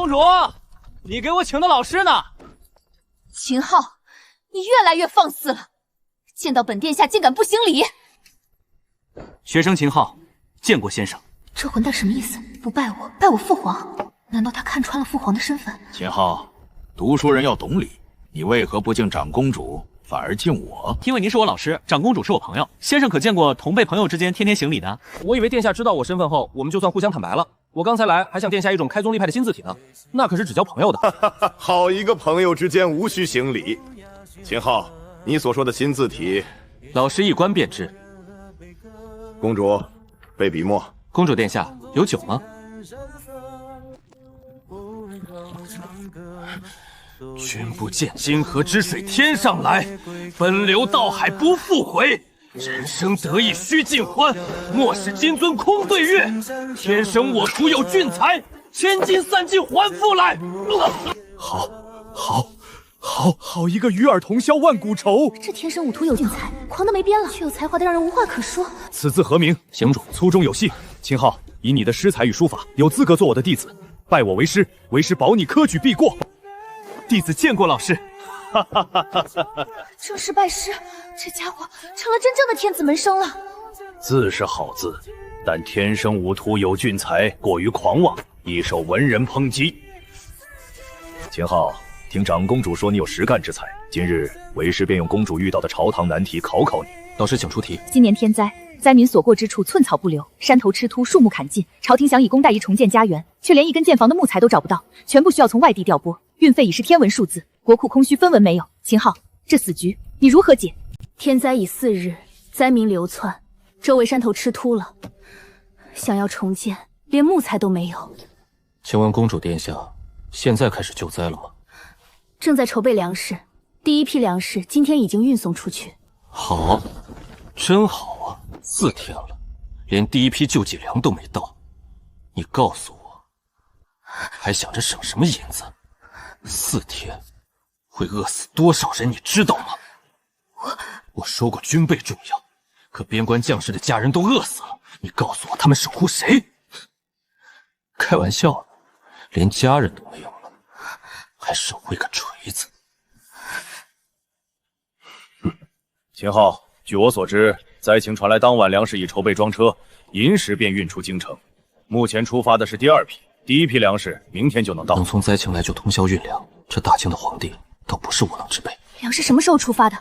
公主，你给我请的老师呢？秦昊，你越来越放肆了，见到本殿下竟敢不行礼！学生秦昊，见过先生。这混蛋什么意思？不拜我，拜我父皇？难道他看穿了父皇的身份？秦昊，读书人要懂礼，你为何不敬长公主，反而敬我？因为您是我老师，长公主是我朋友。先生可见过同辈朋友之间天天行礼的？我以为殿下知道我身份后，我们就算互相坦白了。我刚才来还想殿下一种开宗立派的新字体呢，那可是只交朋友的。好一个朋友之间无需行礼。秦昊，你所说的新字体，老师一观便知。公主，备笔墨。公主殿下，有酒吗？君不见金河之水天上来，奔流到海不复回。人生得意须尽欢，莫使金樽空对月。天生我徒有俊才，千金散尽还复来。好一个与尔同销万古愁！这天生我徒有俊才，狂得没边了，却有才华的让人无话可说。此字何名？行主，粗中有细。秦昊，以你的诗才与书法，有资格做我的弟子，拜我为师，为师保你科举必过。弟子见过老师。正式拜师，这家伙成了真正的天子门生了。字是好字，但天生吾徒有俊才，过于狂妄，易受文人抨击。秦昊，听长公主说你有实干之才，今日为师便用公主遇到的朝堂难题考考你。老师请出题。今年天灾，灾民所过之处寸草不留，山头吃秃，树木砍尽。朝廷想以工代役重建家园，却连一根建房的木材都找不到，全部需要从外地调拨，运费已是天文数字，国库空虚分文没有。秦昊，这死局你如何解？天灾已4日，灾民流窜，周围山头吃秃了，想要重建，连木材都没有。请问公主殿下，现在开始救灾了吗？正在筹备粮食，第一批粮食今天已经运送出去。好，真好啊！4天了，连第一批救济粮都没到，你告诉我，还想着省什么银子？4天会饿死多少人，你知道吗？我说过军备重要，可边关将士的家人都饿死了，你告诉我他们守护谁？开玩笑呢，连家人都没有了，还守护一个锤子。秦昊，据我所知，灾情传来当晚，粮食已筹备装车，寅时便运出京城。目前出发的是第2批，第1批粮食明天就能到。能从灾情来就通宵运粮，这大清的皇帝倒不是无能之辈。粮食什么时候出发的？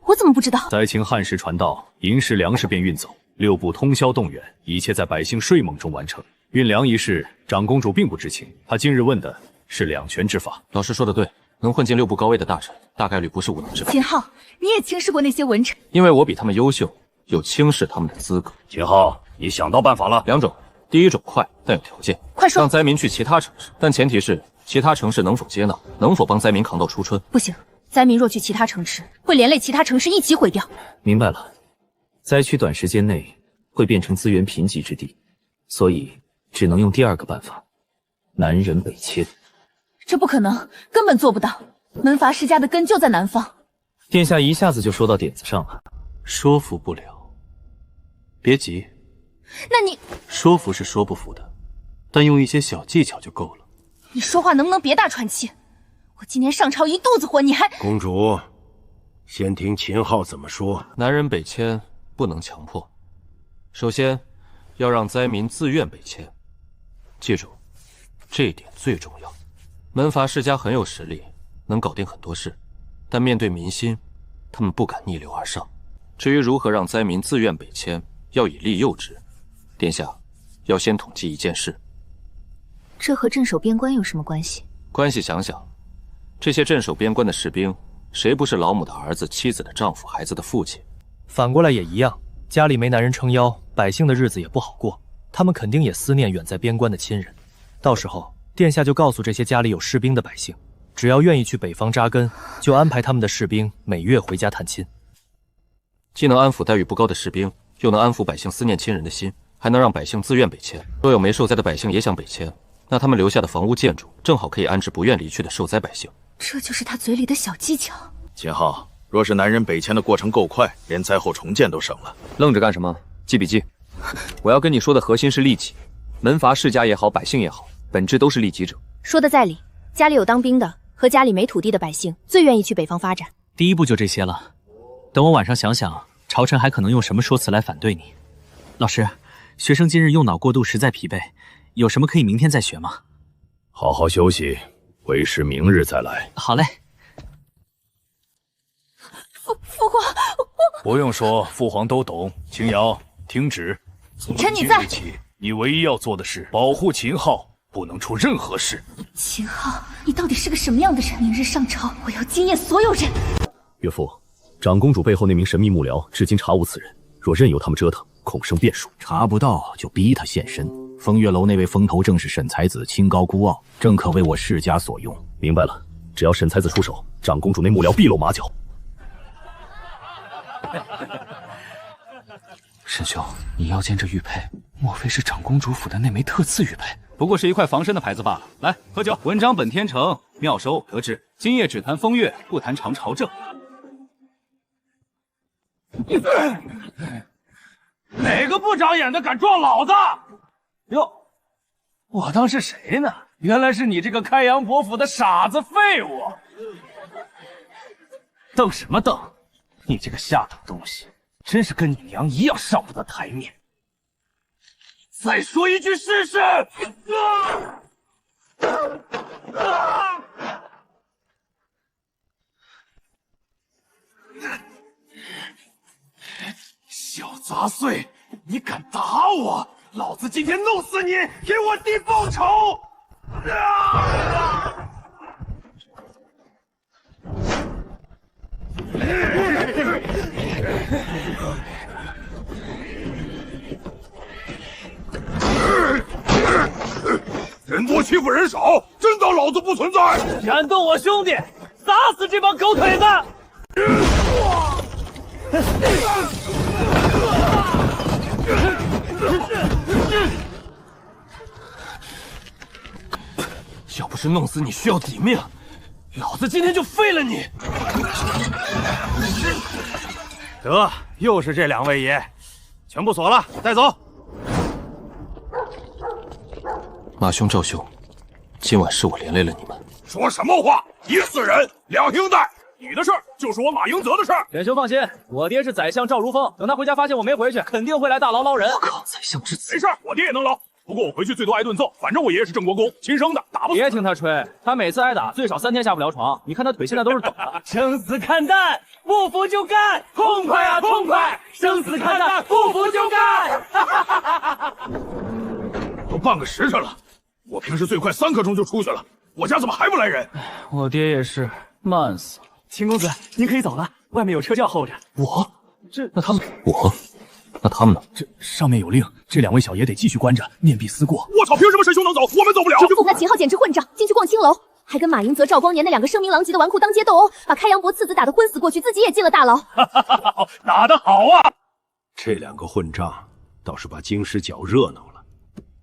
我怎么不知道？灾情亥时传到，寅时粮食便运走，6部通宵动员，一切在百姓睡梦中完成。运粮一事，长公主并不知情，她今日问的是两全之法。老师说的对，能混进6部高位的大臣，大概率不是无能之辈。秦昊，你也轻视过那些文臣，因为我比他们优秀，有轻视他们的资格。秦昊，你想到办法了？2种，第一种快，但有条件，快说。让灾民去其他城市，但前提是其他城市能否接纳，能否帮灾民扛到初春。不行，灾民若去其他城市，会连累其他城市一起毁掉。明白了，灾区短时间内会变成资源贫瘠之地，所以只能用第2个办法，南人北迁。这不可能，根本做不到。门阀世家的根就在南方。殿下一下子就说到点子上了。说服不了，别急。那你说服是说不服的，但用一些小技巧就够了。你说话能不能别大喘气？我今年上朝一肚子火，你还……公主，先听秦昊怎么说。南人北迁不能强迫，首先要让灾民自愿北迁。记住，这一点最重要。门阀世家很有实力，能搞定很多事，但面对民心，他们不敢逆流而上。至于如何让灾民自愿北迁，要以利诱之。殿下要先统计一件事。这和镇守边关有什么关系？关系想想，这些镇守边关的士兵，谁不是老母的儿子、妻子的丈夫、孩子的父亲？反过来也一样，家里没男人撑腰，百姓的日子也不好过，他们肯定也思念远在边关的亲人。到时候，殿下就告诉这些家里有士兵的百姓，只要愿意去北方扎根，就安排他们的士兵每月回家探亲。既能安抚待遇不高的士兵，又能安抚百姓思念亲人的心，还能让百姓自愿北迁。若有没受灾的百姓也想北迁，那他们留下的房屋建筑正好可以安置不愿离去的受灾百姓。这就是他嘴里的小技巧。秦昊，若是南人北迁的过程够快，连灾后重建都省了。愣着干什么？记笔记。我要跟你说的核心是利己。门阀世家也好，百姓也好，本质都是利己者。说的在理，家里有当兵的和家里没土地的百姓最愿意去北方发展。第一步就这些了，等我晚上想想，朝臣还可能用什么说辞来反对你。老师，学生今日用脑过度，实在疲惫，有什么可以明天再学吗？好好休息，为师明日再来。好嘞。父皇，不用说，父皇都懂。青瑶，听旨。从臣你在。今日起，你唯一要做的是保护秦昊，不能出任何事。秦昊，你到底是个什么样的人？明日上朝，我要惊艳所有人。岳父，长公主背后那名神秘幕僚至今查无此人，若任由他们折腾，恐生变数。查不到就逼他现身。风月楼那位风头正是沈才子，清高孤傲，正可为我世家所用。明白了，只要沈才子出手，长公主那幕僚必露马脚。沈兄，你腰间这玉佩，莫非是长公主府的那枚特赐玉佩？不过是一块防身的牌子罢了。来，喝酒。文章本天成，妙手偶得之。今夜只谈风月，不谈长朝政。哪个不长眼的敢撞老子？哟，我当是谁呢？原来是你这个开阳伯府的傻子废物！瞪什么瞪？你这个下等东西，真是跟你娘一样上不得台面。再说一句试试！小杂碎，你敢打我，老子今天弄死你，给我弟报仇！人多欺负人少，真当老子不存在？敢动我兄弟，打死这帮狗腿子！要不是弄死你需要抵命，老子今天就废了你！得，又是这两位爷，全部锁了，带走。马兄、赵兄，今晚是我连累了你们。说什么话？一4人，2兄弟，你的事儿就是我马英泽的事儿。远兄放心，我爹是宰相赵如风，等他回家发现我没回去，肯定会来大牢捞人。我靠，宰相之子！没事，我爹也能捞。不过我回去最多挨顿揍，反正我爷爷是郑国公，亲生的，打不死。别听他吹，他每次挨打最少3天下不了床。你看他腿现在都是抖的。生死看淡，不服就干，痛快啊痛快！生死看淡，不服就干。都半个时辰了，我平时最快3刻钟就出去了，我家怎么还不来人？我爹也是，慢死了。秦公子，您可以走了，外面有车轿候着。那他们呢？这上面有令，这2位小爷得继续关着，面壁思过。我操，凭什么沈兄能走，我们走不了？那秦昊简直混账，进去逛青楼，还跟马英泽、赵光年那2个声名狼藉的纨绔当街斗殴，把开阳伯次子打得昏死过去，自己也进了大牢。打得好啊！这2个混账倒是把京师搅热闹了。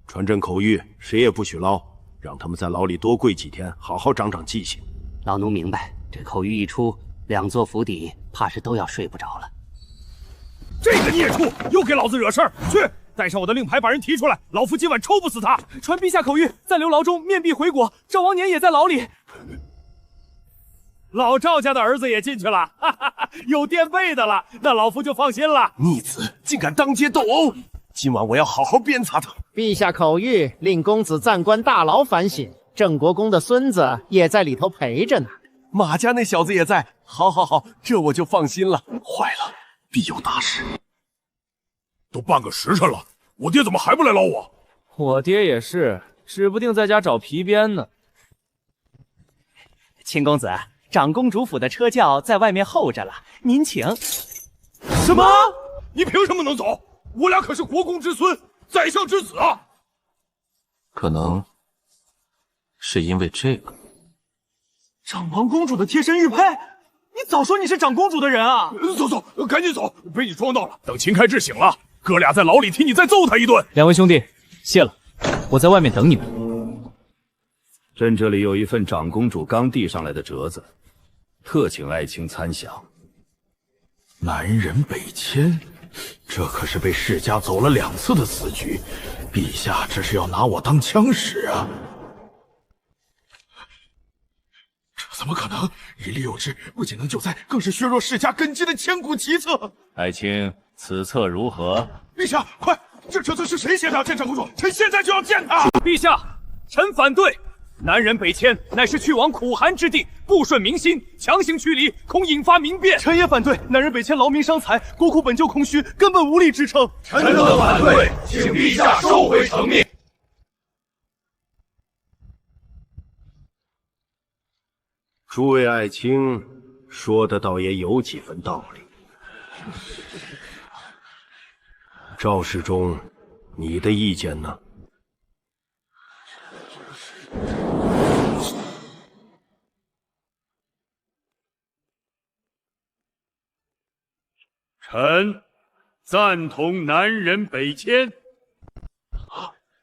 传朕口谕，谁也不许捞，让他们在牢里多跪几天，好好长长记性。老奴明白，这口谕一出，2座府邸怕是都要睡不着了。这个孽畜又给老子惹事儿！去，带上我的令牌，把人提出来，老夫今晚抽不死他！传陛下口谕，暂留牢中，面壁回国。赵王年也在牢里。老赵家的儿子也进去了，哈哈哈，有垫背的了，那老夫就放心了。逆子竟敢当街斗殴，今晚我要好好鞭挞他。陛下口谕，令公子暂关大牢反省。郑国公的孙子也在里头陪着呢。马家那小子也在，好，这我就放心了。坏了，必有大事。都半个时辰了，我爹怎么还不来捞我？我爹也是，指不定在家找皮鞭呢。秦公子，长公主府的车轿在外面候着了，您请。什么？你凭什么能走？我俩可是国公之孙，宰相之子啊！可能是因为这个。长王公主的贴身玉佩，你早说你是长公主的人啊！走，赶紧走，被你撞到了。等秦开智醒了，哥俩在牢里替你再揍他一顿。2位兄弟，谢了，我在外面等你们。朕这里有一份长公主刚递上来的折子，特请爱卿参详。南人北迁，这可是被世家走了2次的死局，陛下这是要拿我当枪使啊！怎么可能？一力有之，不仅能救灾，更是削弱世家根基的千古奇策。爱卿，此策如何？陛下，快！这册是谁写的？见长公主，臣现在就要见他。陛下，臣反对。南人北迁，乃是去往苦寒之地，不顺民心，强行驱离，恐引发民变。臣也反对。南人北迁，劳民伤财，国库本就空虚，根本无力支撑。臣等反对，请陛下收回成命。诸位爱卿说的倒也有几分道理。赵世忠，你的意见呢？臣赞同南人北迁。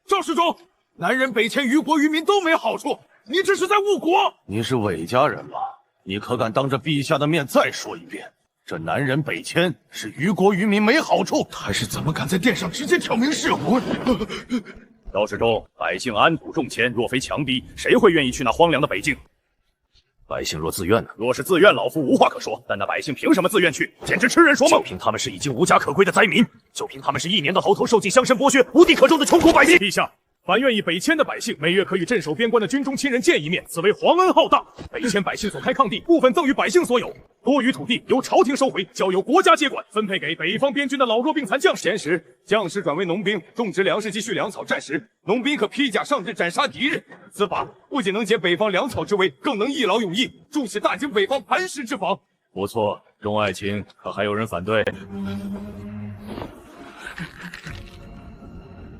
赵世忠，南人北迁于国于民都没好处，你这是在误国。你是韦家人吧？你可敢当着陛下的面再说一遍？这南人北迁是于国于民没好处。他是怎么敢在殿上直接挑明是非？赵世忠，百姓安土重迁，若非强逼，谁会愿意去那荒凉的北境？百姓若自愿呢？若是自愿，老夫无话可说。但那百姓凭什么自愿去？简直痴人说梦！就凭他们是已经无家可归的灾民，就凭他们是1年的头头受尽乡绅剥削、无地可种的穷苦百姓。陛下，凡愿意北迁的百姓，每月可与镇守边关的军中亲人见一面，此为皇恩浩荡。北迁百姓所开抗地，部分赠与百姓所有，多余土地由朝廷收回，交由国家接管，分配给北方边军的老弱病残将士。闲时，将士转为农兵，种植粮食及蓄粮草；战时，农兵可披甲上阵，斩杀敌人。此法不仅能解北方粮草之危，更能一劳永逸，助起大清北方磐石之防。不错，众爱卿，可还有人反对？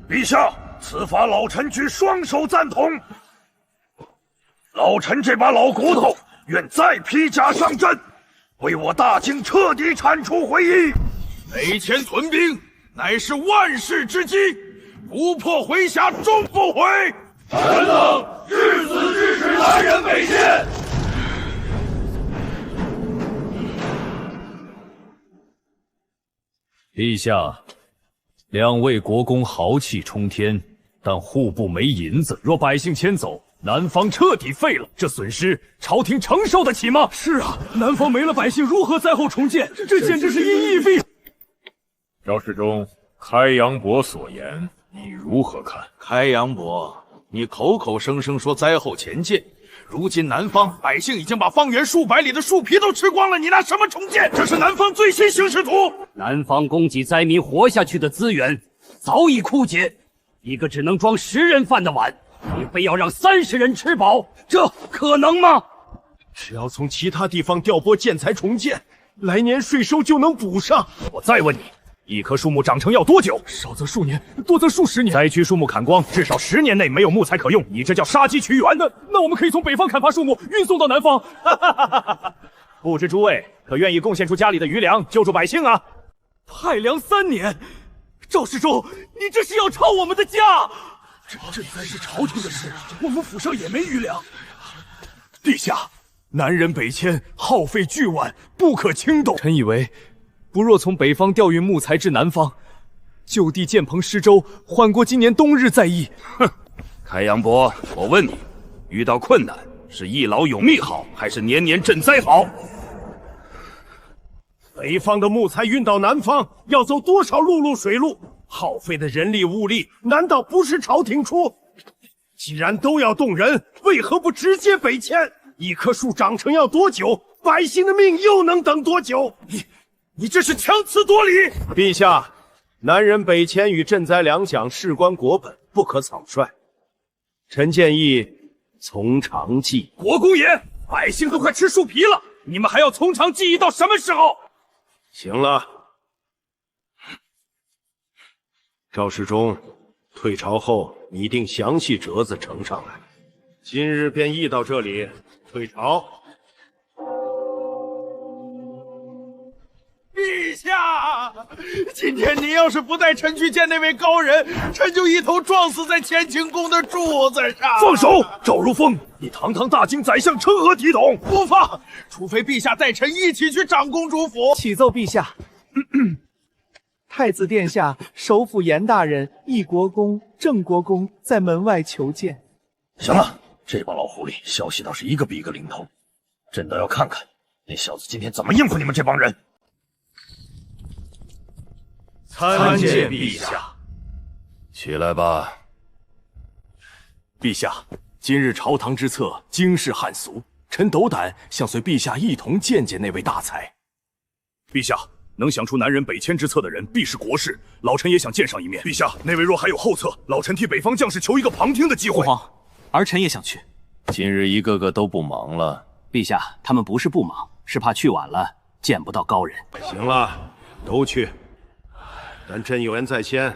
陛下，此法老臣举双手赞同。老臣这把老骨头，愿再披甲上阵，为我大清彻底铲除回忆。北迁屯兵，乃是万世之基，不破回匣终不悔。臣等誓死支持南人北迁。陛下，两位国公豪气冲天，但户部没银子，若百姓迁走，南方彻底废了，这损失朝廷承受得起吗？是啊，南方没了百姓，如何灾后重建？这简直是因噎废。赵世忠，开阳伯所言，你如何看？开阳伯，你口口声声说灾后前建，如今南方百姓已经把方圆数百里的树皮都吃光了，你拿什么重建？这是南方最新形势图。南方供给灾民活下去的资源早已枯竭，一个只能装10人饭的碗，你非要让30人吃饱，这可能吗？只要从其他地方调拨建材重建，来年税收就能补上。我再问你，一棵树木长成要多久？少则数年，多则数十年。灾区树木砍光，至少10年内没有木材可用，你这叫杀鸡取卵。那我们可以从北方砍伐树木，运送到南方。不知诸位可愿意贡献出家里的余粮，救助百姓啊？派粮3年，赵世忠，你这是要抄我们的家！这才是朝廷的事，我们府上也没余粮。陛下，南人北迁耗费巨万，不可轻动。臣以为，不若从北方调运木材至南方，就地建棚施粥，缓过今年冬日灾疫。哼，开阳伯，我问你，遇到困难是一劳永逸好，还是年年赈灾好？北方的木材运到南方要走多少陆路水路，耗费的人力物力难道不是朝廷出？既然都要动人，为何不直接北迁？一棵树长成要多久？百姓的命又能等多久？你这是强词夺理！陛下，南人北迁与赈灾粮饷事关国本，不可草率。臣建议从长计。国公爷，百姓都快吃树皮了，你们还要从长计议到什么时候？行了，赵世忠，退朝后拟定详细折子呈上来，今日便议到这里，退朝。陛下，今天您要是不带臣去见那位高人，臣就一头撞死在乾清宫的柱子上。放手！赵如风，你堂堂大清宰相，成何体统？不放，除非陛下带臣一起去长公主府。启奏陛下，太子殿下、首辅严大人、义国公、郑国公在门外求见。行了，这帮老狐狸消息倒是一个比一个灵通。朕倒要看看那小子今天怎么应付你们这帮人。参见陛下。起来吧。陛下，今日朝堂之策惊世骇俗，臣斗胆想随陛下一同见见那位大才。陛下，能想出南人北迁之策的人，必是国士。老臣也想见上一面。陛下，那位若还有后策，老臣替北方将士求一个旁听的机会。父皇，儿臣也想去。今日一个个都不忙了。陛下，他们不是不忙，是怕去晚了见不到高人。行了，都去。但朕有言在先，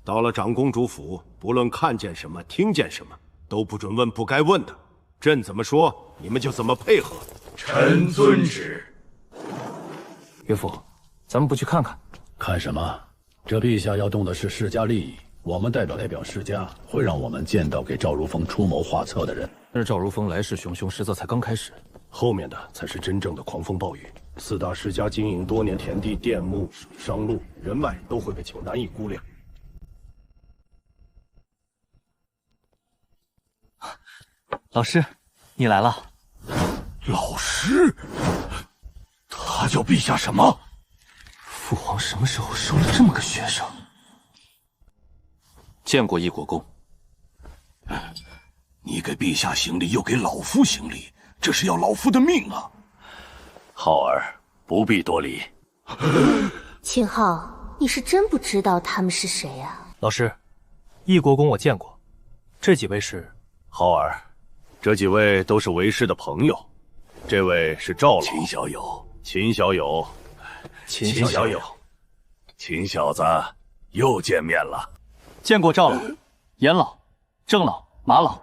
到了长公主府，不论看见什么、听见什么，都不准问不该问的。朕怎么说，你们就怎么配合。臣遵旨。岳父，咱们不去看看？看什么？这陛下要动的是世家利益，我们代表世家，会让我们见到给赵如风出谋划策的人。但是赵如风来势汹汹，实则才刚开始，后面的才是真正的狂风暴雨。四大世家经营多年，田地、佃牧、商路、人脉都会被求难以估量。老师，你来了。老师，他叫陛下什么？父皇什么时候收了这么个学生？见过义国公。你给陛下行礼，又给老夫行礼，这是要老夫的命啊！浩儿，不必多礼。秦昊，你是真不知道他们是谁啊？老师，义国公我见过，这几位是？浩儿，这几位都是为师的朋友。这位是赵老。秦小友，秦小友，秦小友，秦小子又见面了。见过赵老、严老、郑老、马老。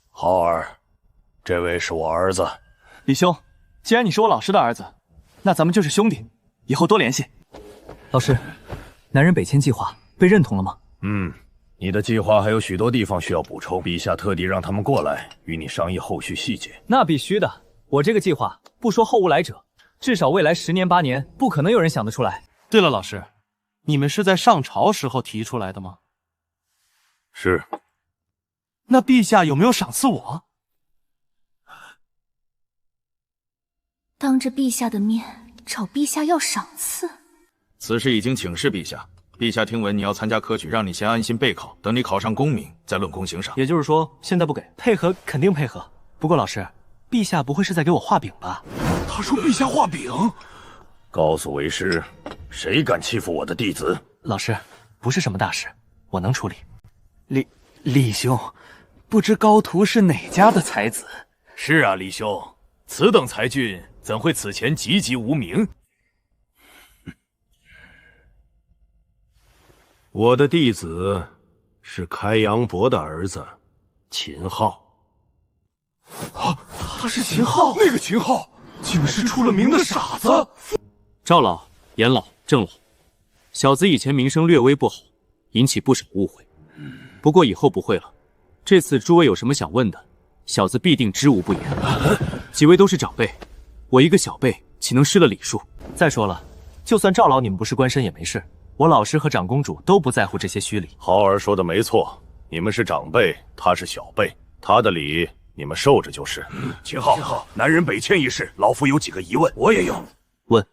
浩儿，这位是我儿子。李兄，既然你是我老师的儿子，那咱们就是兄弟，以后多联系。老师，南人北迁计划被认同了吗？你的计划还有许多地方需要补充，陛下特地让他们过来与你商议后续细节。那必须的，我这个计划不说后无来者，至少未来10年8年不可能有人想得出来。对了，老师，你们是在上朝时候提出来的吗？是。那陛下有没有赏赐我？当着陛下的面找陛下要赏赐？此事已经请示陛下。陛下听闻你要参加科举，让你先安心备考，等你考上功名再论功行赏。也就是说，现在不给，配合肯定配合。不过老师，陛下不会是在给我画饼吧？他说陛下画饼。告诉为师，谁敢欺负我的弟子？老师，不是什么大事，我能处理。李兄，不知高徒是哪家的才子？是啊，李兄，此等才俊怎会此前籍籍无名？我的弟子是开阳伯的儿子秦昊。他是秦昊，那个秦昊竟是出了名的傻子。赵老、严老、郑老，小子以前名声略微不好，引起不少误会。不过以后不会了。这次诸位有什么想问的，小子必定知无不言。几位都是长辈，我一个小辈岂能失了礼数？再说了，就算赵老你们不是官绅也没事，我老师和长公主都不在乎这些虚礼。豪儿说的没错，你们是长辈，他是小辈，他的礼你们受着就是。秦昊，南人北迁一事，老夫有几个疑问。我也有。问：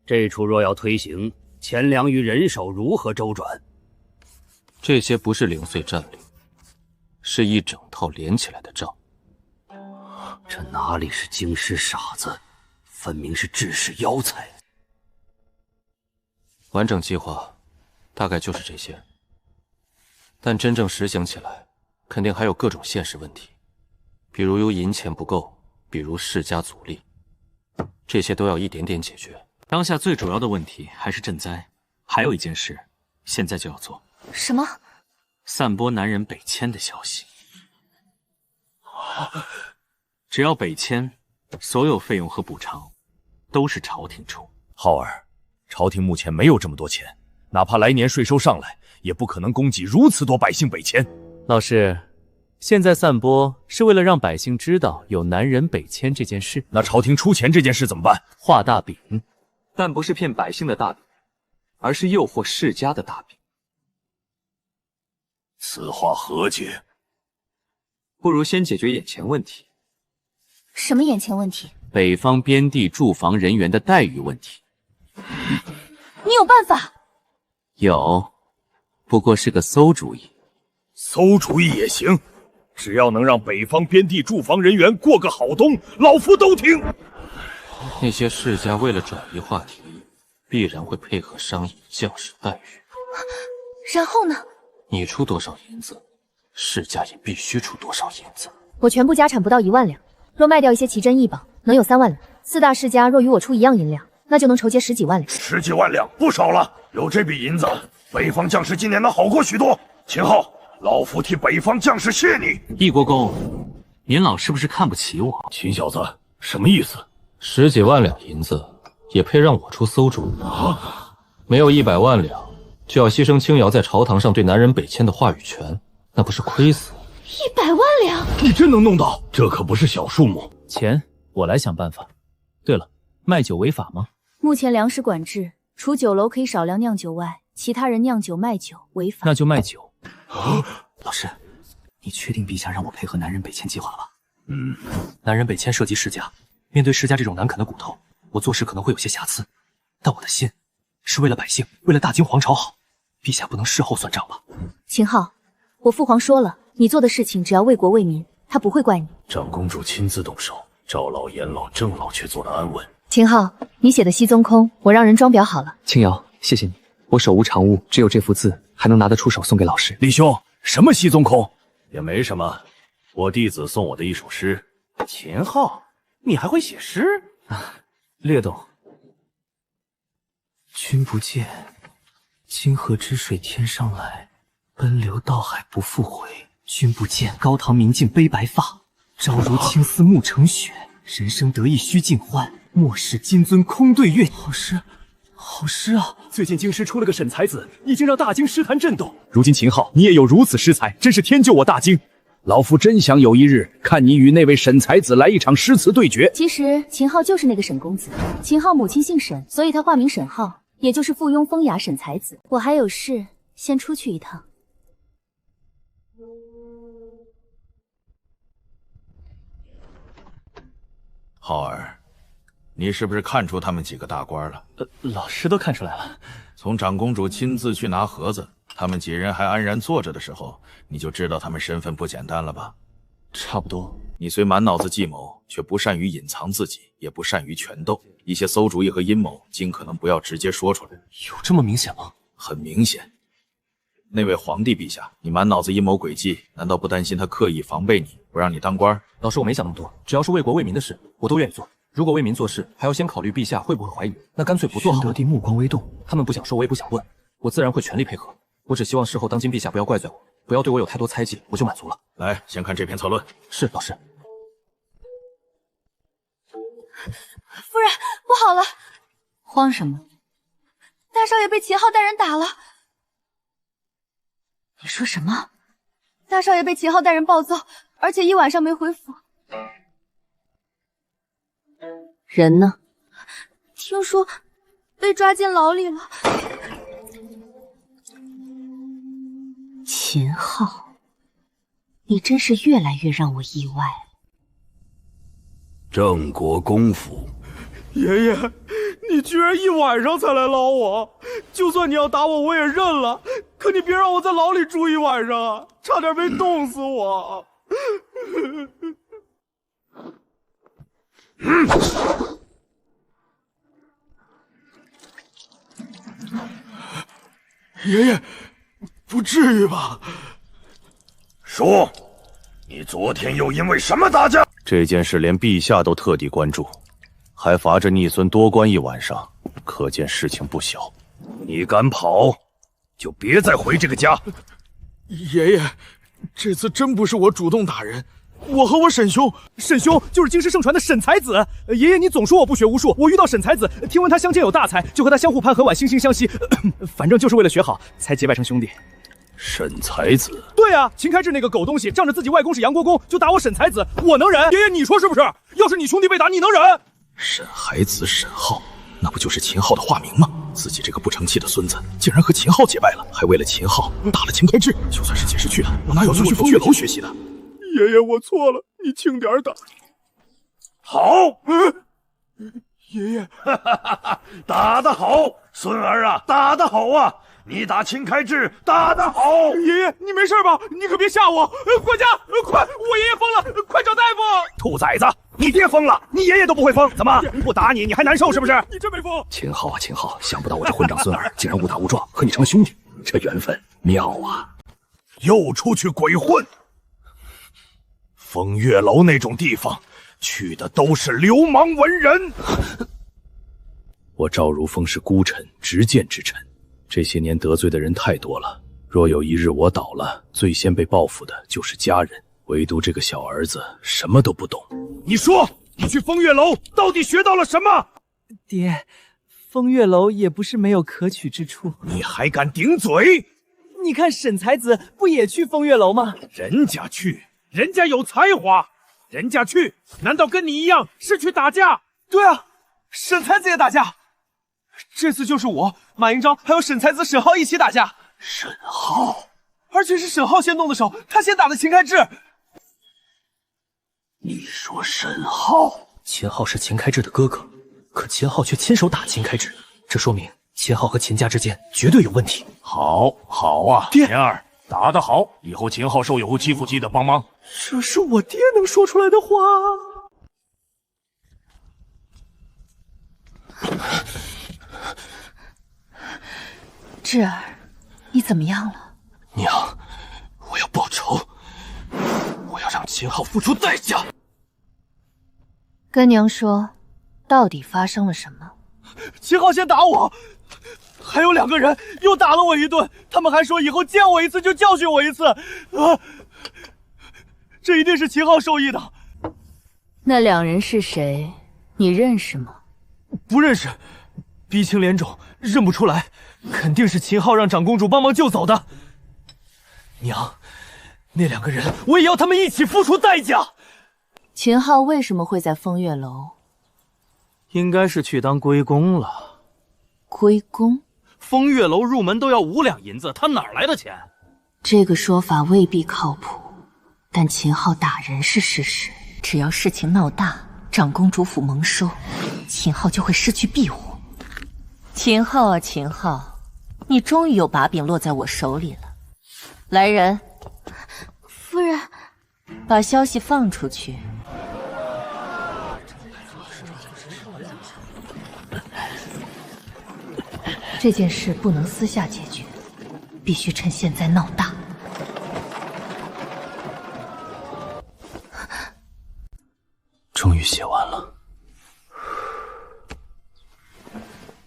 这出若要推行，钱粮与人手如何周转？这些不是零碎战略，是一整套连起来的账。这哪里是京师傻子，分明是治世妖才。完整计划大概就是这些，但真正实行起来，肯定还有各种现实问题，比如有银钱不够，比如世家阻力，这些都要一点点解决。当下最主要的问题还是赈灾，还有一件事，现在就要做。什么？散播南人北迁的消息。只要北迁，所有费用和补偿都是朝廷出。浩儿，朝廷目前没有这么多钱，哪怕来年税收上来，也不可能供给如此多百姓北迁。老师，现在散播是为了让百姓知道有南人北迁这件事。那朝廷出钱这件事怎么办？画大饼，但不是骗百姓的大饼，而是诱惑世家的大饼。此话何解？不如先解决眼前问题。什么眼前问题？北方边地驻防人员的待遇问题。你有办法？有，不过是个馊主意。馊主意也行，只要能让北方边地驻防人员过个好冬，老夫都听。那些世家为了转移话题，必然会配合商议将士待遇。然后呢？你出多少银子，世家也必须出多少银子。我全部家产不到1万两，若卖掉一些奇珍异宝，能有3万两。4大世家若与我出一样银两，那就能筹结10几万两。10几万两不少了，有这笔银子，北方将士今年能好过许多。秦昊，老夫替北方将士谢你。易国公，您老是不是看不起我？秦小子，什么意思？10几万两银子也配让我出馊主意？没有100万两，就要牺牲青瑶在朝堂上对南人北迁的话语权，那不是亏死？100万两，你真能弄到？这可不是小数目。钱我来想办法。对了，卖酒违法吗？目前粮食管制，除酒楼可以少量酿酒外，其他人酿酒卖酒违法。那就卖酒。老师，你确定陛下让我配合南人北迁计划了吧？南人北迁涉及世家，面对世家这种难啃的骨头，我做事可能会有些瑕疵，但我的心是为了百姓，为了大清皇朝好。陛下不能事后算账吧？秦昊，我父皇说了，你做的事情只要为国为民，他不会怪你。长公主亲自动手，赵老、严老、郑老却做得安稳。秦昊，你写的稀宗空，我让人装裱好了。青瑶，谢谢你，我手无长物，只有这幅字，还能拿得出手送给老师。李兄，什么稀宗空？也没什么，我弟子送我的一首诗。秦昊，你还会写诗？略懂。君不见，金河之水天上来，奔流到海不复回。君不见，高堂明镜悲白发，朝如青丝暮成雪。人生得意须尽欢，莫使金樽空对月。好诗，好诗啊！最近京师出了个沈才子，已经让大京诗坛震动。如今秦昊，你也有如此诗才，真是天救我大京！老夫真想有一日看你与那位沈才子来一场诗词对决。其实秦昊就是那个沈公子，秦昊母亲姓沈，所以他化名沈昊，也就是附庸风雅沈才子。我还有事，先出去一趟。浩儿，你是不是看出他们几个大官了？老师都看出来了。从长公主亲自去拿盒子，他们几人还安然坐着的时候，你就知道他们身份不简单了吧？差不多。你虽满脑子计谋，却不善于隐藏自己，也不善于权斗，一些馊主意和阴谋，尽可能不要直接说出来。有这么明显吗？很明显。那位皇帝陛下，你满脑子阴谋诡计，难道不担心他刻意防备你，不让你当官？老师，我没想那么多，只要是为国为民的事，我都愿意做。如果为民做事，还要先考虑陛下会不会怀疑，那干脆不做好。宣德帝目光微动，他们不想说，我也不想问，我自然会全力配合。我只希望事后当今陛下不要怪罪我，不要对我有太多猜忌，我就满足了。来，先看这篇策论。是，老师。夫人，不好了！慌什么？大少爷被秦昊带人打了。你说什么？大少爷被秦昊带人暴揍，而且1晚上没回府。人呢？听说被抓进牢里了。秦昊，你真是越来越让我意外。郑国公府，爷爷，你居然1晚上才来捞我！就算你要打我，我也认了。可你别让我在牢里住1晚上啊，差点没冻死我！爷爷，不至于吧？说，你昨天又因为什么打架？这件事连陛下都特地关注，还罚着逆孙多关1晚上，可见事情不小。你敢跑，就别再回这个家。爷爷，这次真不是我主动打人，我和我沈兄就是京师盛传的沈才子。爷爷，你总说我不学无术，我遇到沈才子，听闻他乡间有大才，就和他相互攀和晚，惺惺相惜。反正就是为了学好，才结拜成兄弟。沈才子？对啊，秦开智那个狗东西，仗着自己外公是杨国公，就打我沈才子，我能忍？爷爷，你说是不是？要是你兄弟被打，你能忍？沈海子沈浩，那不就是秦昊的化名吗？自己这个不成器的孙子，竟然和秦昊结拜了，还为了秦昊打了秦开智。就算是解释去了，我哪有这么去风月楼学习的？爷爷，我错了，你轻点打。好，爷爷，打得好，孙儿啊，打得好啊！你打秦开智打得好。爷爷，你没事吧？你可别吓我！管家，快，我爷爷疯了，快找大夫！兔崽子，你爹疯了，你爷爷都不会疯，怎么不打你，你还难受是不是？你真没疯！秦昊啊，秦昊，想不到我这混账孙儿竟然误打误撞和你成了兄弟，这缘分妙啊！又出去鬼混，风月楼那种地方，去的都是流氓文人。我赵如风是孤臣，执剑之臣，这些年得罪的人太多了。若有一日我倒了，最先被报复的就是家人，唯独这个小儿子什么都不懂。你说，你去风月楼到底学到了什么？爹，风月楼也不是没有可取之处。你还敢顶嘴？你看沈才子不也去风月楼吗？人家去，人家有才华，人家去，难道跟你一样是去打架？对啊，沈才子也打架。这次就是我、马英章还有沈才子、沈浩一起打架。沈浩，而且是沈浩先动的手，他先打的秦开智。你说沈浩？秦昊是秦开智的哥哥，可秦昊却亲手打秦开智，这说明秦昊和秦家之间绝对有问题。好，好啊，爹，田儿打得好，以后秦昊受有戚父记得帮忙。这是我爹能说出来的话。智儿，你怎么样了？娘，我要报仇，我要让秦昊付出代价。跟娘说，到底发生了什么？秦昊先打我，还有2个人又打了我一顿，他们还说以后见我一次就教训我一次。这一定是秦昊授意的。那2人是谁？你认识吗？不认识，鼻青脸肿，认不出来，肯定是秦昊让长公主帮忙救走的。娘，那2个人，我也要他们一起付出代价。秦昊为什么会在风月楼？应该是去当龟公了。龟公？风月楼入门都要5两银子，他哪来的钱？这个说法未必靠谱，但秦昊打人是事实。只要事情闹大，长公主府蒙羞，秦昊就会失去庇护。秦昊啊，秦昊，你终于有把柄落在我手里了。来人，夫人，把消息放出去。这件事不能私下解决，必须趁现在闹大。终于写完了，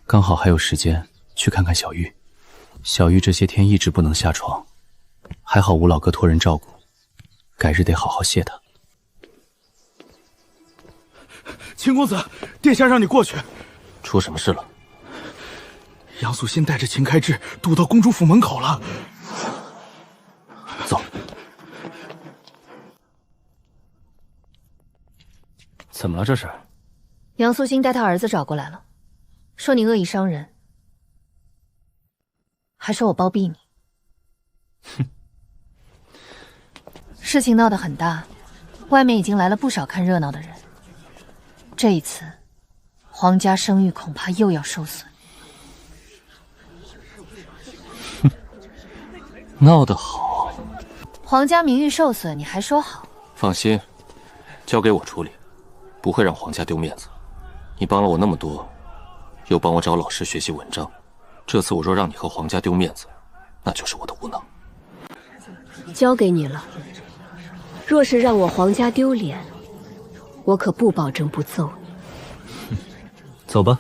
刚好还有时间去看看小玉。小玉这些天一直不能下床，还好吴老哥托人照顾，改日得好好谢他。秦公子，殿下让你过去。出什么事了？杨素心带着秦开智堵到公主府门口了。走。怎么了这是？杨素心带他儿子找过来了，说你恶意伤人，还说我包庇你。哼，事情闹得很大，外面已经来了不少看热闹的人。这一次，皇家声誉恐怕又要受损。哼，闹得好。皇家名誉受损，你还说好？放心，交给我处理，不会让皇家丢面子。你帮了我那么多，又帮我找老师学习文章，这次我若让你和皇家丢面子，那就是我的无能。交给你了。若是让我皇家丢脸，我可不保证不揍你。走吧。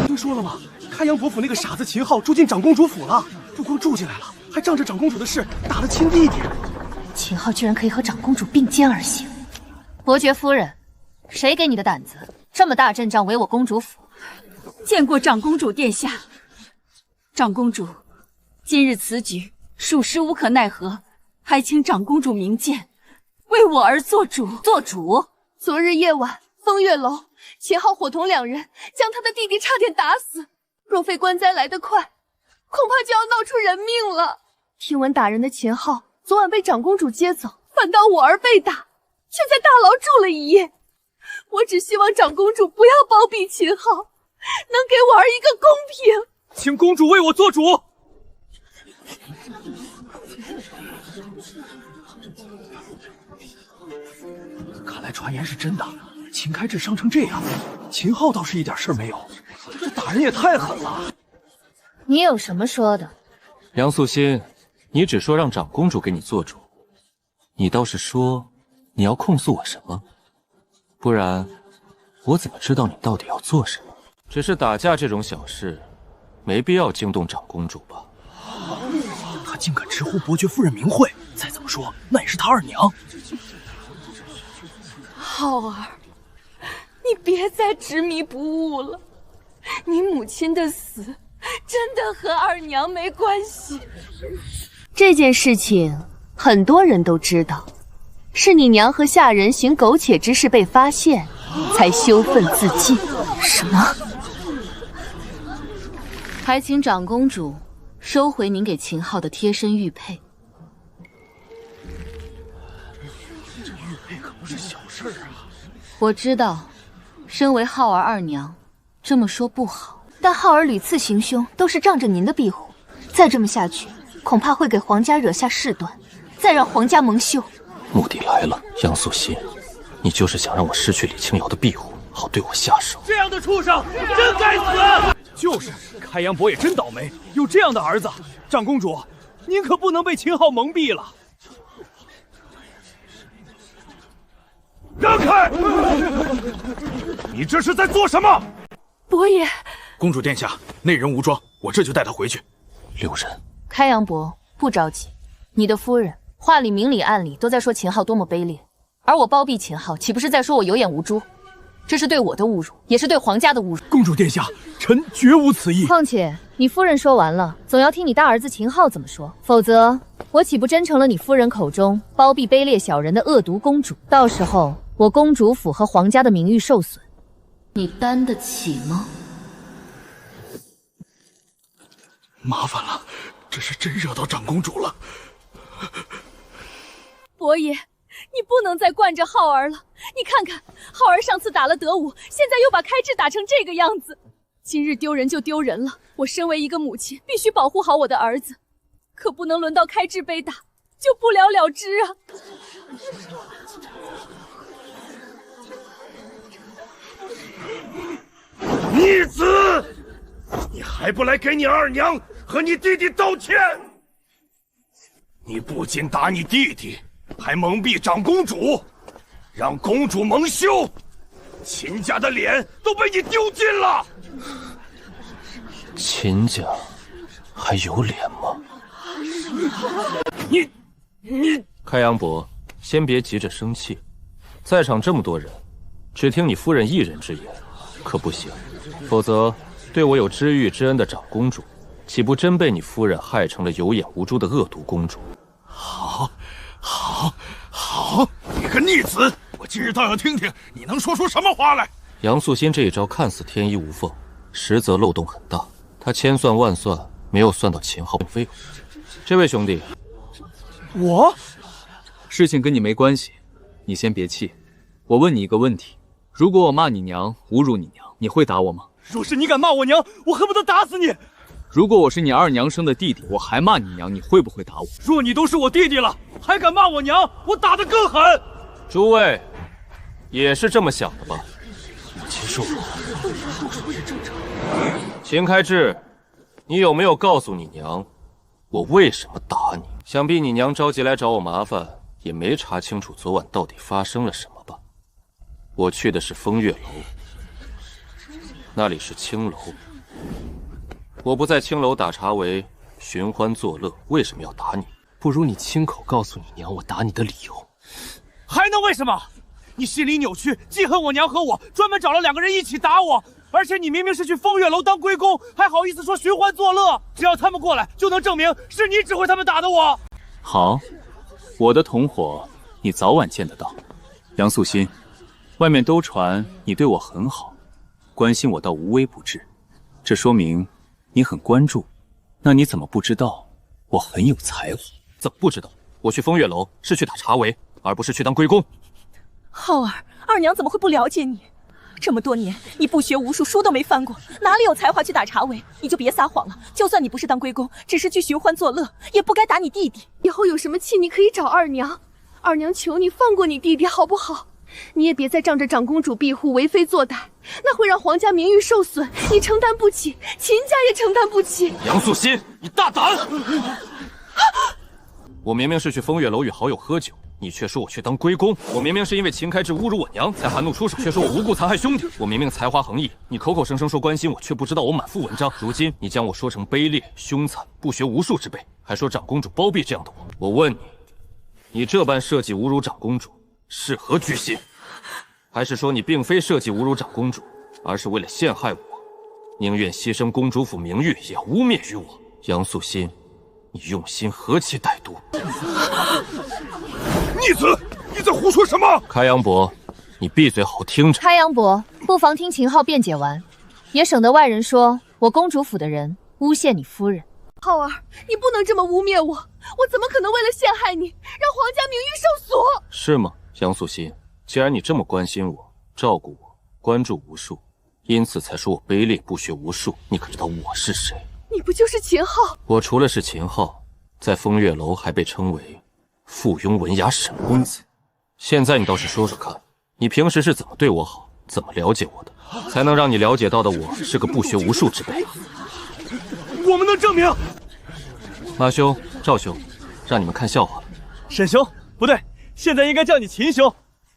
听说了吗？开阳伯府那个傻子秦昊住进长公主府了，不光住进来了，还仗着长公主的事打了亲弟弟。秦昊居然可以和长公主并肩而行。伯爵夫人，谁给你的胆子，这么大阵仗围我公主府？见过长公主殿下。长公主，今日此举属实无可奈何，还请长公主明鉴，为我儿做主。做主？昨日夜晚，风月楼，秦昊伙同2人将他的弟弟差点打死。若非官灾来得快，恐怕就要闹出人命了。听闻打人的秦昊昨晚被长公主接走，反倒我儿被打，却在大牢住了一夜。我只希望长公主不要包庇秦昊，能给我儿一个公平。请公主为我做主。看来传言是真的，秦开智伤成这样，秦昊倒是一点事儿没有，这打人也太狠了。你有什么说的？梁素心，你只说让长公主给你做主，你倒是说你要控诉我什么？不然我怎么知道你到底要做什么？只是打架这种小事，没必要惊动长公主吧？他竟敢直呼伯爵夫人名讳，再怎么说那也是他二娘。浩儿，你别再执迷不悟了。你母亲的死真的和二娘没关系。这件事情很多人都知道，是你娘和下人行苟且之事被发现，才羞愤自尽。什么？还请长公主收回您给秦昊的贴身玉佩。这玉佩可不是小事啊！我知道，身为浩儿二娘，这么说不好，但浩儿屡次行凶，都是仗着您的庇护。再这么下去，恐怕会给皇家惹下事端，再让皇家蒙羞。目的来了，杨素心，你就是想让我失去李清瑶的庇护，好对我下手。这样的畜生，真该死！就是，开阳伯也真倒霉，有这样的儿子。长公主，您可不能被秦昊蒙蔽了。让开！你这是在做什么？伯爷，公主殿下，内人无桩，我这就带她回去。六人，开阳伯，不着急。你的夫人话里明里暗里都在说秦昊多么卑劣，而我包庇秦昊，岂不是在说我有眼无珠？这是对我的侮辱，也是对皇家的侮辱。公主殿下，臣绝无此意。况且你夫人说完了，总要听你大儿子秦昊怎么说，否则我岂不真成了你夫人口中包庇卑劣小人的恶毒公主？到时候我公主府和皇家的名誉受损，你担得起吗？麻烦了，这是真惹到长公主了。伯爷，你不能再惯着浩儿了。你看看，浩儿上次打了德武，现在又把开智打成这个样子。今日丢人就丢人了，我身为一个母亲，必须保护好我的儿子，可不能轮到开智被打就不了了之啊！逆子，你还不来给你二娘和你弟弟道歉？你不仅打你弟弟，还蒙蔽长公主，让公主蒙羞，秦家的脸都被你丢尽了。秦家还有脸吗？你，开阳伯，先别急着生气，在场这么多人，只听你夫人一人之言，可不行。否则，对我有知遇之恩的长公主，岂不真被你夫人害成了有眼无珠的恶毒公主？好，你个逆子！我今日倒要听听你能说出什么话来。杨素心这一招看似天衣无缝，实则漏洞很大。他千算万算，没有算到秦昊飞。这位兄弟，事情跟你没关系，你先别气。我问你一个问题：如果我骂你娘，侮辱你娘，你会打我吗？若是你敢骂我娘，我恨不得打死你。如果我是你二娘生的弟弟，我还骂你娘，你会不会打我？若你都是我弟弟了，还敢骂我娘，我打得更狠。诸位也是这么想的吧？秦叔，秦开智，你有没有告诉你娘，我为什么打你？想必你娘着急来找我麻烦，也没查清楚昨晚到底发生了什么吧？我去的是风月楼，那里是青楼。我不在青楼打茶围，寻欢作乐，为什么要打你？不如你亲口告诉你娘我打你的理由。还能为什么？你心里扭曲，记恨我娘和我，专门找了两个人一起打我。而且你明明是去风月楼当龟公，还好意思说寻欢作乐？只要他们过来，就能证明是你指挥他们打的我。好，我的同伙你早晚见得到。杨素心，外面都传你对我很好，关心我倒无微不至，这说明你很关注那你怎么不知道我很有才华？怎么不知道？我去风月楼是去打茶围，而不是去当龟公。浩儿，二娘怎么会不了解你？这么多年，你不学无术，书都没翻过，哪里有才华去打茶围？你就别撒谎了。就算你不是当龟公，只是去寻欢作乐，也不该打你弟弟。以后有什么气，你可以找二娘。二娘求你放过你弟弟，好不好？你也别再仗着长公主庇护为非作歹，那会让皇家名誉受损，你承担不起，秦家也承担不起。杨素心，你大胆！我明明是去风月楼与好友喝酒，你却说我去当龟公。我明明是因为秦开智侮辱我娘才含怒出手，却说我无故残害兄弟。我明明才华横溢，你口口声声说关心我，却不知道我满腹文章。如今你将我说成卑劣、凶残、不学无术之辈，还说长公主包庇这样的我。我问你，你这般设计侮辱长公主，是何居心？还是说你并非设计侮辱长公主，而是为了陷害我，宁愿牺牲公主府名誉，也要污蔑于我？杨素心，你用心何其歹毒！逆子，你在胡说什么？开阳伯，你闭嘴好听着。开阳伯，不妨听秦昊辩解完，也省得外人说我公主府的人诬陷你夫人。浩儿，你不能这么污蔑我，我怎么可能为了陷害你，让皇家名誉受损？是吗，杨素心？既然你这么关心我、照顾我、关注无数，因此才说我卑劣、不学无术，你可知道我是谁？你不就是秦昊？我除了是秦昊，在风月楼还被称为附庸文雅沈公子。现在你倒是说说看，你平时是怎么对我好，怎么了解我的，才能让你了解到的我是个不学无术之辈？我们能证明。马兄、赵兄，让你们看笑话了。沈兄，不对，现在应该叫你秦兄。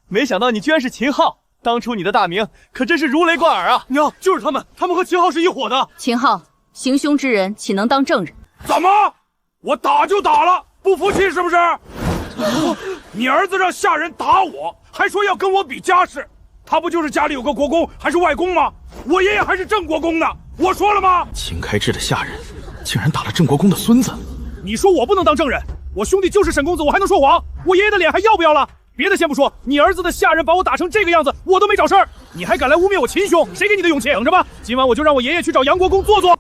没想到你居然是秦昊，当初你的大名可真是如雷贯耳啊！娘，就是他们和秦昊是一伙的。秦昊，行凶之人岂能当证人？怎么？我打就打了，不服气是不是？你儿子让下人打我，还说要跟我比家世，他不就是家里有个国公还是外公吗？我爷爷还是郑国公呢，我说了吗？秦开智的下人竟然打了郑国公的孙子，你说我不能当证人，我兄弟就是沈公子，我还能说谎？我爷爷的脸还要不要了？别的先不说，你儿子的下人把我打成这个样子，我都没找事儿，你还敢来污蔑我秦兄？谁给你的勇气？等着吧，今晚我就让我爷爷去找杨国公坐坐。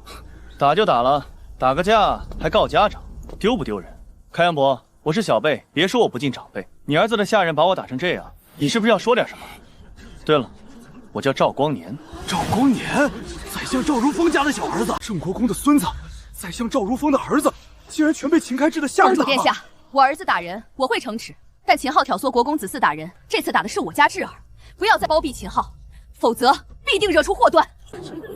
打就打了，打个架还告家长，丢不丢人？开阳伯，我是小辈，别说我不敬长辈。你儿子的下人把我打成这样，你是不是要说点什么？对了，我叫赵光年。赵光年，宰相赵如风家的小儿子，郑国公的孙子，宰相赵如风的儿子，竟然全被秦开智的下人打了。公主殿下，我儿子打人，我会惩治。但秦昊挑唆国公子嗣打人，这次打的是我家智儿，不要再包庇秦昊，否则必定惹出祸端。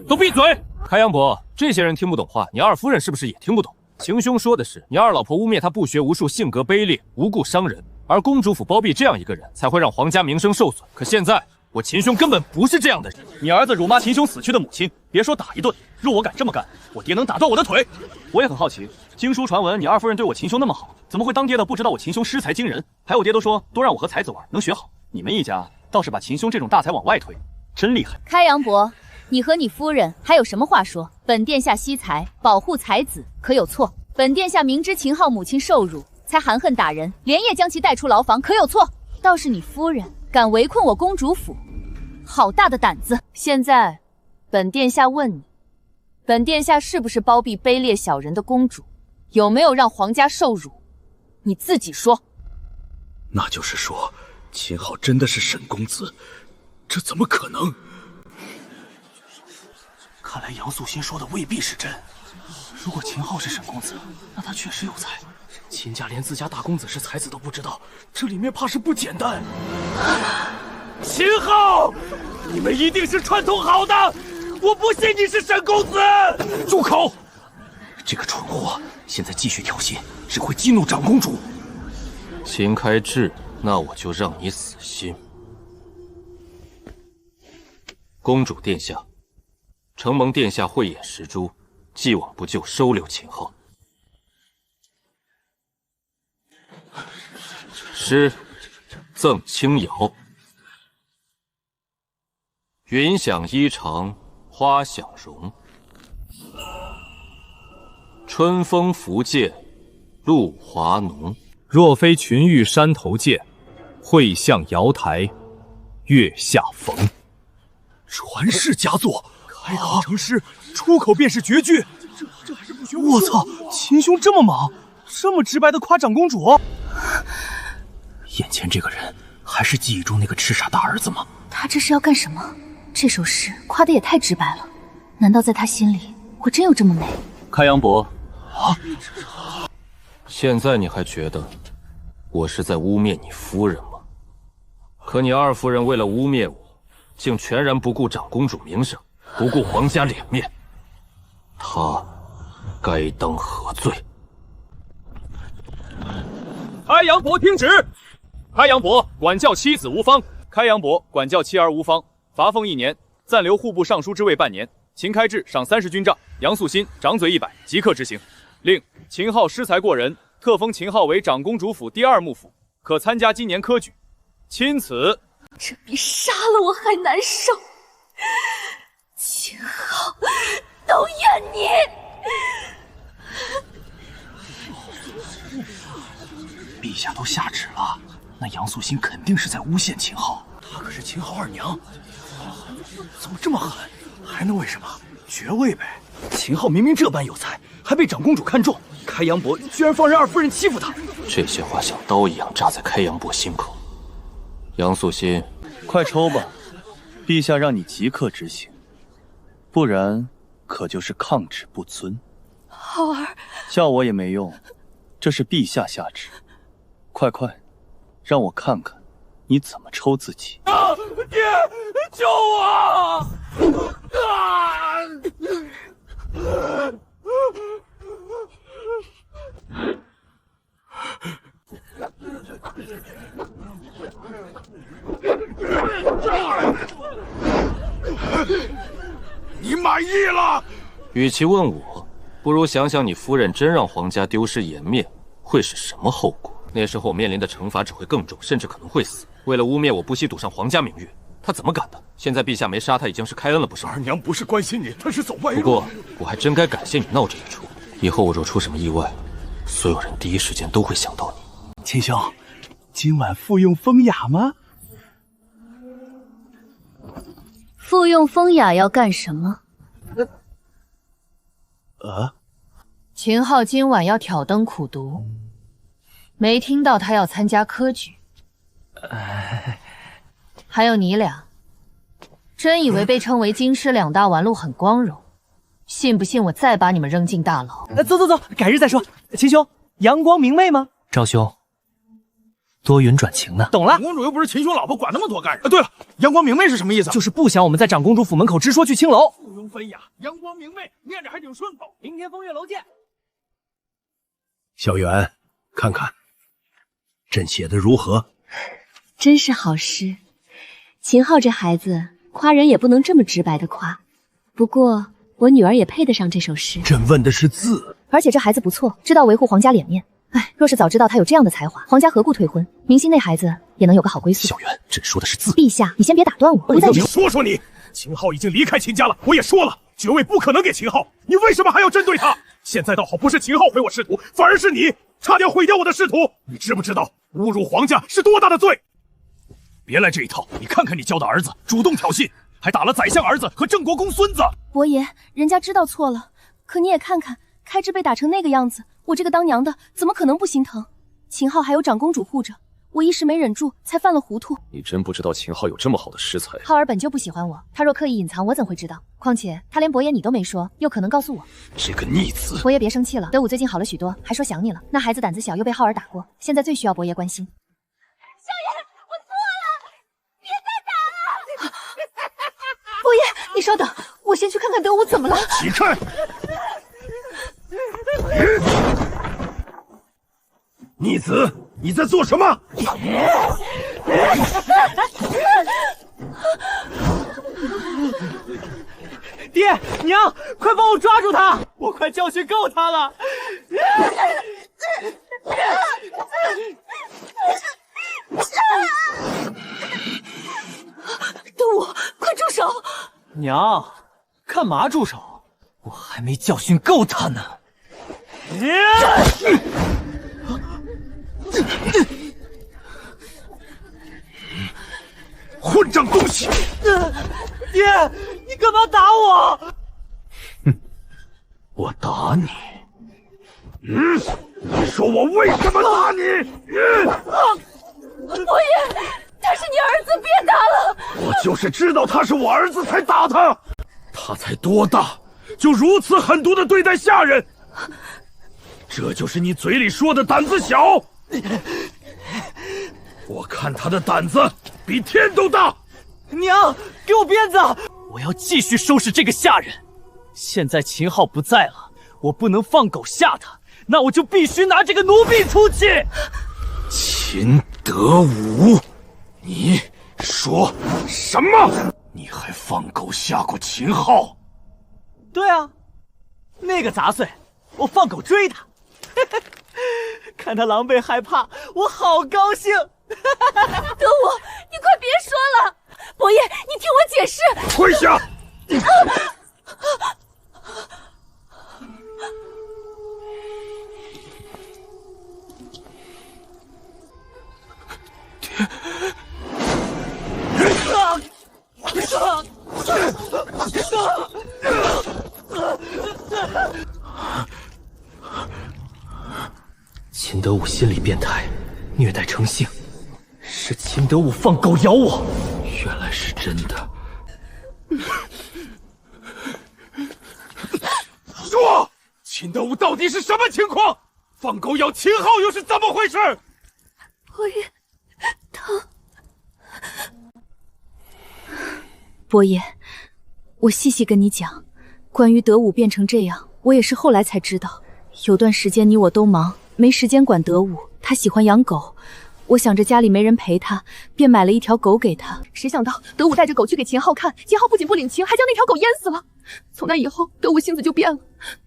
都闭嘴！开阳伯，这些人听不懂话，你二夫人是不是也听不懂？秦兄说的是你二老婆污蔑他不学无术，性格卑劣，无故伤人，而公主府包庇这样一个人，才会让皇家名声受损。可现在我秦兄根本不是这样的人。你儿子辱骂秦兄死去的母亲，别说打一顿，若我敢这么干，我爹能打断我的腿。我也很好奇，经书传闻你二夫人对我秦兄那么好，怎么会当爹的不知道我秦兄诗才惊人？还有爹都说多让我和才子玩，能学好。你们一家倒是把秦兄这种大才往外推，真厉害。开阳伯，你和你夫人还有什么话说？本殿下惜才，保护才子，可有错？本殿下明知秦昊母亲受辱，才含恨打人，连夜将其带出牢房，可有错？倒是你夫人敢围困我公主府，好大的胆子！现在，本殿下问你，本殿下是不是包庇卑劣小人的公主？有没有让皇家受辱？你自己说。那就是说，秦昊真的是沈公子，这怎么可能？看来杨素心说的未必是真。如果秦昊是沈公子，那他确实有才。秦家连自家大公子是才子都不知道，这里面怕是不简单。秦昊，你们一定是串通好的，我不信你是沈公子。住口！这个蠢货现在继续挑衅，只会激怒长公主。秦开智，那我就让你死心。公主殿下，承蒙殿下慧眼识珠，既往不咎，收留秦昊。诗赠青瑶。云想衣裳花想容，春风拂槛露华浓。若非群玉山头见，会向瑶台月下逢。传世佳作，开堂成诗，出口便是绝句。这还是不学无术。我操，秦兄这么猛，这么直白的夸长公主。眼前这个人还是记忆中那个痴傻大儿子吗？他这是要干什么？这首诗夸得也太直白了，难道在他心里我真有这么美？开阳伯，现在你还觉得我是在污蔑你夫人吗？可你二夫人为了污蔑我，竟全然不顾长公主名声，不顾皇家脸面，她该当何罪？开阳伯听旨，开阳伯管教妻子无方，开阳伯管教妻儿无方，罚俸1年，暂留户部尚书之位半年。秦开智赏30军帐，杨素心掌嘴100，即刻执行。另秦昊失才过人，特封秦昊为长公主府第2幕府，可参加今年科举。钦此。这比杀了我还难受。秦昊，都怨你！陛下都下旨了，那杨素心肯定是在诬陷秦昊。她可是秦昊二娘，怎么这么狠？还能为什么？爵位呗。秦昊明明这般有才，还被长公主看中，开阳伯居然放任二夫人欺负他。这些话像刀一样扎在开阳伯心口。杨素心，快抽吧，陛下让你即刻执行，不然可就是抗旨不遵。浩儿，叫我也没用，这是陛下下旨。快快，让我看看你怎么抽自己。爹，救我！你满意了？与其问我，不如想想你夫人真让皇家丢失颜面，会是什么后果？那时候我面临的惩罚只会更重，甚至可能会死。为了污蔑我，不惜赌上皇家名誉，他怎么敢的？现在陛下没杀他，已经是开恩了，不是吗？二娘不是关心你，她是走歪路。不过我还真该感谢你闹这一出，以后我若出什么意外，所有人第一时间都会想到你。秦兄，今晚复用风雅吗？复用风雅要干什么？秦昊今晚要挑灯苦读，没听到他要参加科举。还有你俩，真以为被称为京师2大玩路很光荣？信不信我再把你们扔进大牢？走走走，改日再说。秦兄，阳光明媚吗？赵兄，多云转晴呢。懂了。公主又不是秦兄老婆，管那么多干什么？对了，阳光明媚是什么意思？就是不想我们在长公主府门口直说去青楼。附庸风雅，阳光明媚，念着还挺顺口。明天风月楼见。小媛，看看朕写的如何？真是好诗。秦昊这孩子夸人也不能这么直白的夸，不过我女儿也配得上这首诗。朕问的是字，而且这孩子不错，知道维护皇家脸面。哎，若是早知道他有这样的才华，皇家何故退婚？明星那孩子也能有个好归宿。小媛，朕说的是字。陛下，你先别打断我，不在这。说说你，秦昊已经离开秦家了，我也说了，爵位不可能给秦昊，你为什么还要针对他？现在倒好，不是秦昊毁我仕途，反而是你差点毁掉我的仕途。你知不知道侮辱皇家是多大的罪？别来这一套！你看看你教的儿子，主动挑衅，还打了宰相儿子和郑国公孙子。伯爷，人家知道错了，可你也看看，开智被打成那个样子，我这个当娘的怎么可能不心疼？秦昊还有长公主护着，我一时没忍住，才犯了糊涂。你真不知道秦昊有这么好的诗才。昊儿本就不喜欢我，他若刻意隐藏，我怎会知道？况且他连伯爷你都没说，又可能告诉我？这个逆子！伯爷别生气了，德武最近好了许多，还说想你了。那孩子胆子小，又被昊儿打过，现在最需要伯爷关心。少爷，我错了，别再打了！伯爷，你稍等，我先去看看德武怎么了。起开！逆子，你在做什么？爹娘，快帮我抓住他！我快教训够他了！德武，快住手！娘，干嘛住手？我还没教训够他呢！混账东西！爹，你干嘛打我？我打你。你说我为什么打你？伯爷，他是你儿子，别打了！我就是知道他是我儿子才打他。他才多大，就如此狠毒的对待下人？这就是你嘴里说的胆子小？我看他的胆子比天都大。娘，给我鞭子！我要继续收拾这个下人。现在秦昊不在了，我不能放狗吓他，那我就必须拿这个奴婢出气。秦德武，你说什么？你还放狗吓过秦昊？对啊，那个杂碎，我放狗追他，看他狼狈害怕，我好高兴。德武，你快别说了！伯爷，你听我解释。跪下！秦德武心理变态，虐待成性，是秦德武放狗咬我，原来是真的。说，秦德武到底是什么情况？放狗咬秦昊又是怎么回事？伯爷，他……伯爷，我细细跟你讲，关于德武变成这样，我也是后来才知道。有段时间你我都忙，没时间管德武。他喜欢养狗，我想着家里没人陪他，便买了一条狗给他。谁想到德武带着狗去给秦昊看，秦昊不仅不领情，还将那条狗淹死了。从那以后，德武性子就变了。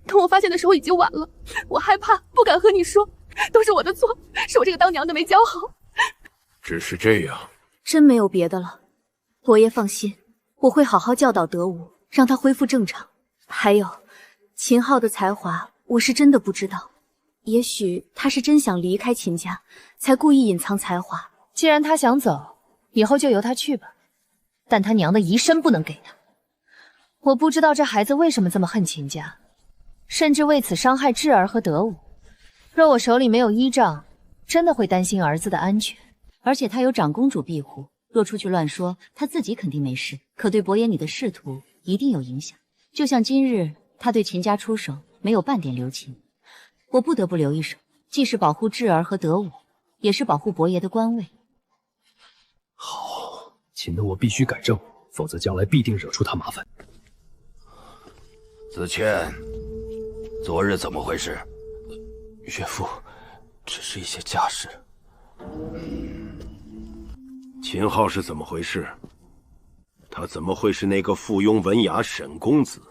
等我发现的时候已经晚了，我害怕，不敢和你说，都是我的错，是我这个当娘的没教好。只是这样，真没有别的了。伯爷放心，我会好好教导德武，让他恢复正常。还有，秦昊的才华，我是真的不知道。也许他是真想离开秦家，才故意隐藏才华。既然他想走，以后就由他去吧。但他娘的遗身不能给他。我不知道这孩子为什么这么恨秦家，甚至为此伤害智儿和德武。若我手里没有依仗，真的会担心儿子的安全。而且他有长公主庇护，若出去乱说，他自己肯定没事，可对伯爷你的仕途一定有影响。就像今日他对秦家出手，没有半点留情，我不得不留一手，既是保护智儿和德武，也是保护伯爷的官位。好，秦德我必须改正，否则将来必定惹出他麻烦。子谦，昨日怎么回事？岳父，只是一些家事。秦昊是怎么回事？他怎么会是那个附庸文雅沈公子？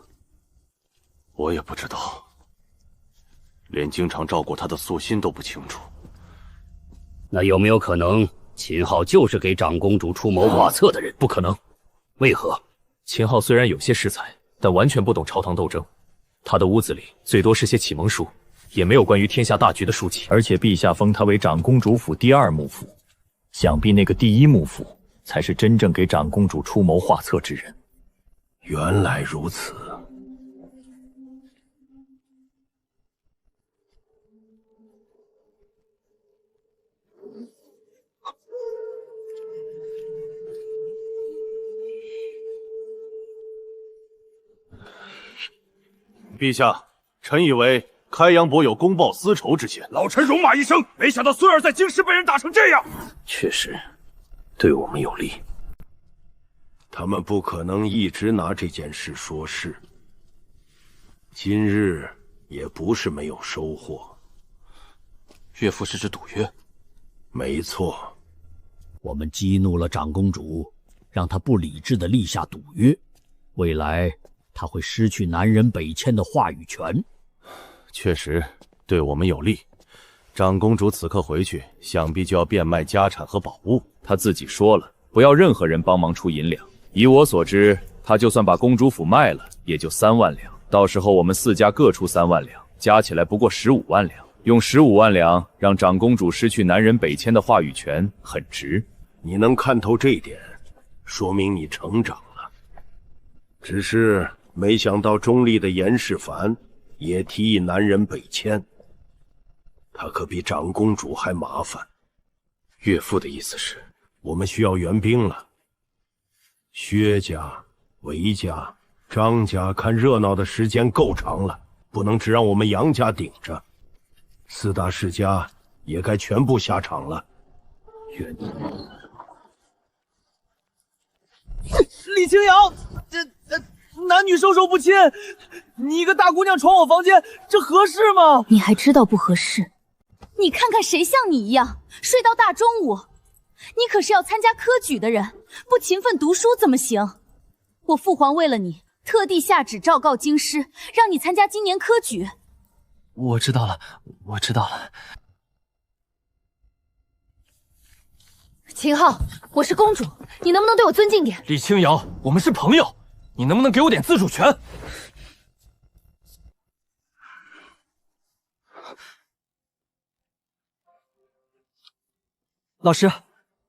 我也不知道，连经常照顾他的素心都不清楚。那有没有可能，秦昊就是给长公主出谋划策的人？不可能。为何？秦昊虽然有些识才，但完全不懂朝堂斗争。他的屋子里最多是些启蒙书，也没有关于天下大局的书籍。而且陛下封他为长公主府第2幕府，想必那个第1幕府才是真正给长公主出谋划策之人。原来如此。陛下，臣以为开阳伯有公报私仇之嫌。老臣戎马一生，没想到孙儿在京师被人打成这样。确实，对我们有利。他们不可能一直拿这件事说事。今日也不是没有收获。岳父是指赌约？没错。我们激怒了长公主，让她不理智地立下赌约，未来她会失去南人北迁的话语权。确实对我们有利。长公主此刻回去，想必就要变卖家产和宝物。她自己说了，不要任何人帮忙出银两。以我所知，她就算把公主府卖了，也就3万两。到时候我们4家各出3万两，加起来不过15万两。用15万两让长公主失去南人北迁的话语权，很值。你能看透这一点，说明你成长了。只是没想到中立的严世蕃也提议南人北迁。他可比长公主还麻烦。岳父的意思是，我们需要援兵了。薛家、韦家、张家看热闹的时间够长了，不能只让我们杨家顶着。4大世家也该全部下场了。李清瑶，这男女授受不亲，你一个大姑娘闯我房间，这合适吗？你还知道不合适？你看看谁像你一样睡到大中午？你可是要参加科举的人，不勤奋读书怎么行？我父皇为了你，特地下旨昭告京师，让你参加今年科举。我知道了，我知道了。秦昊，我是公主，你能不能对我尊敬点？李清瑶，我们是朋友，你能不能给我点自主权？老师，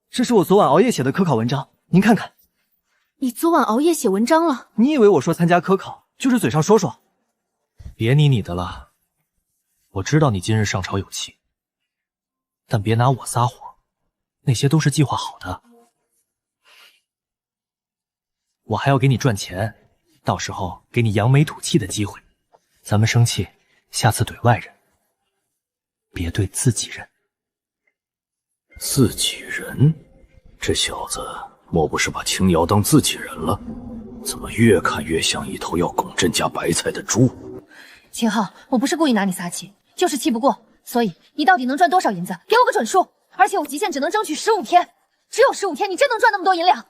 这是我昨晚熬夜写的科考文章，您看看。你昨晚熬夜写文章了？你以为我说参加科考就是嘴上说说？别你的了，我知道你今日上朝有期，但别拿我撒谎，那些都是计划好的。我还要给你赚钱，到时候给你扬眉吐气的机会。咱们生气，下次怼外人，别对自己人。自己人？这小子莫不是把青瑶当自己人了？怎么越看越像一头要拱朕家白菜的猪？秦昊，我不是故意拿你撒气，就是气不过，所以你到底能赚多少银子？给我个准数！而且我极限只能争取15天，只有15天，你真能赚那么多银两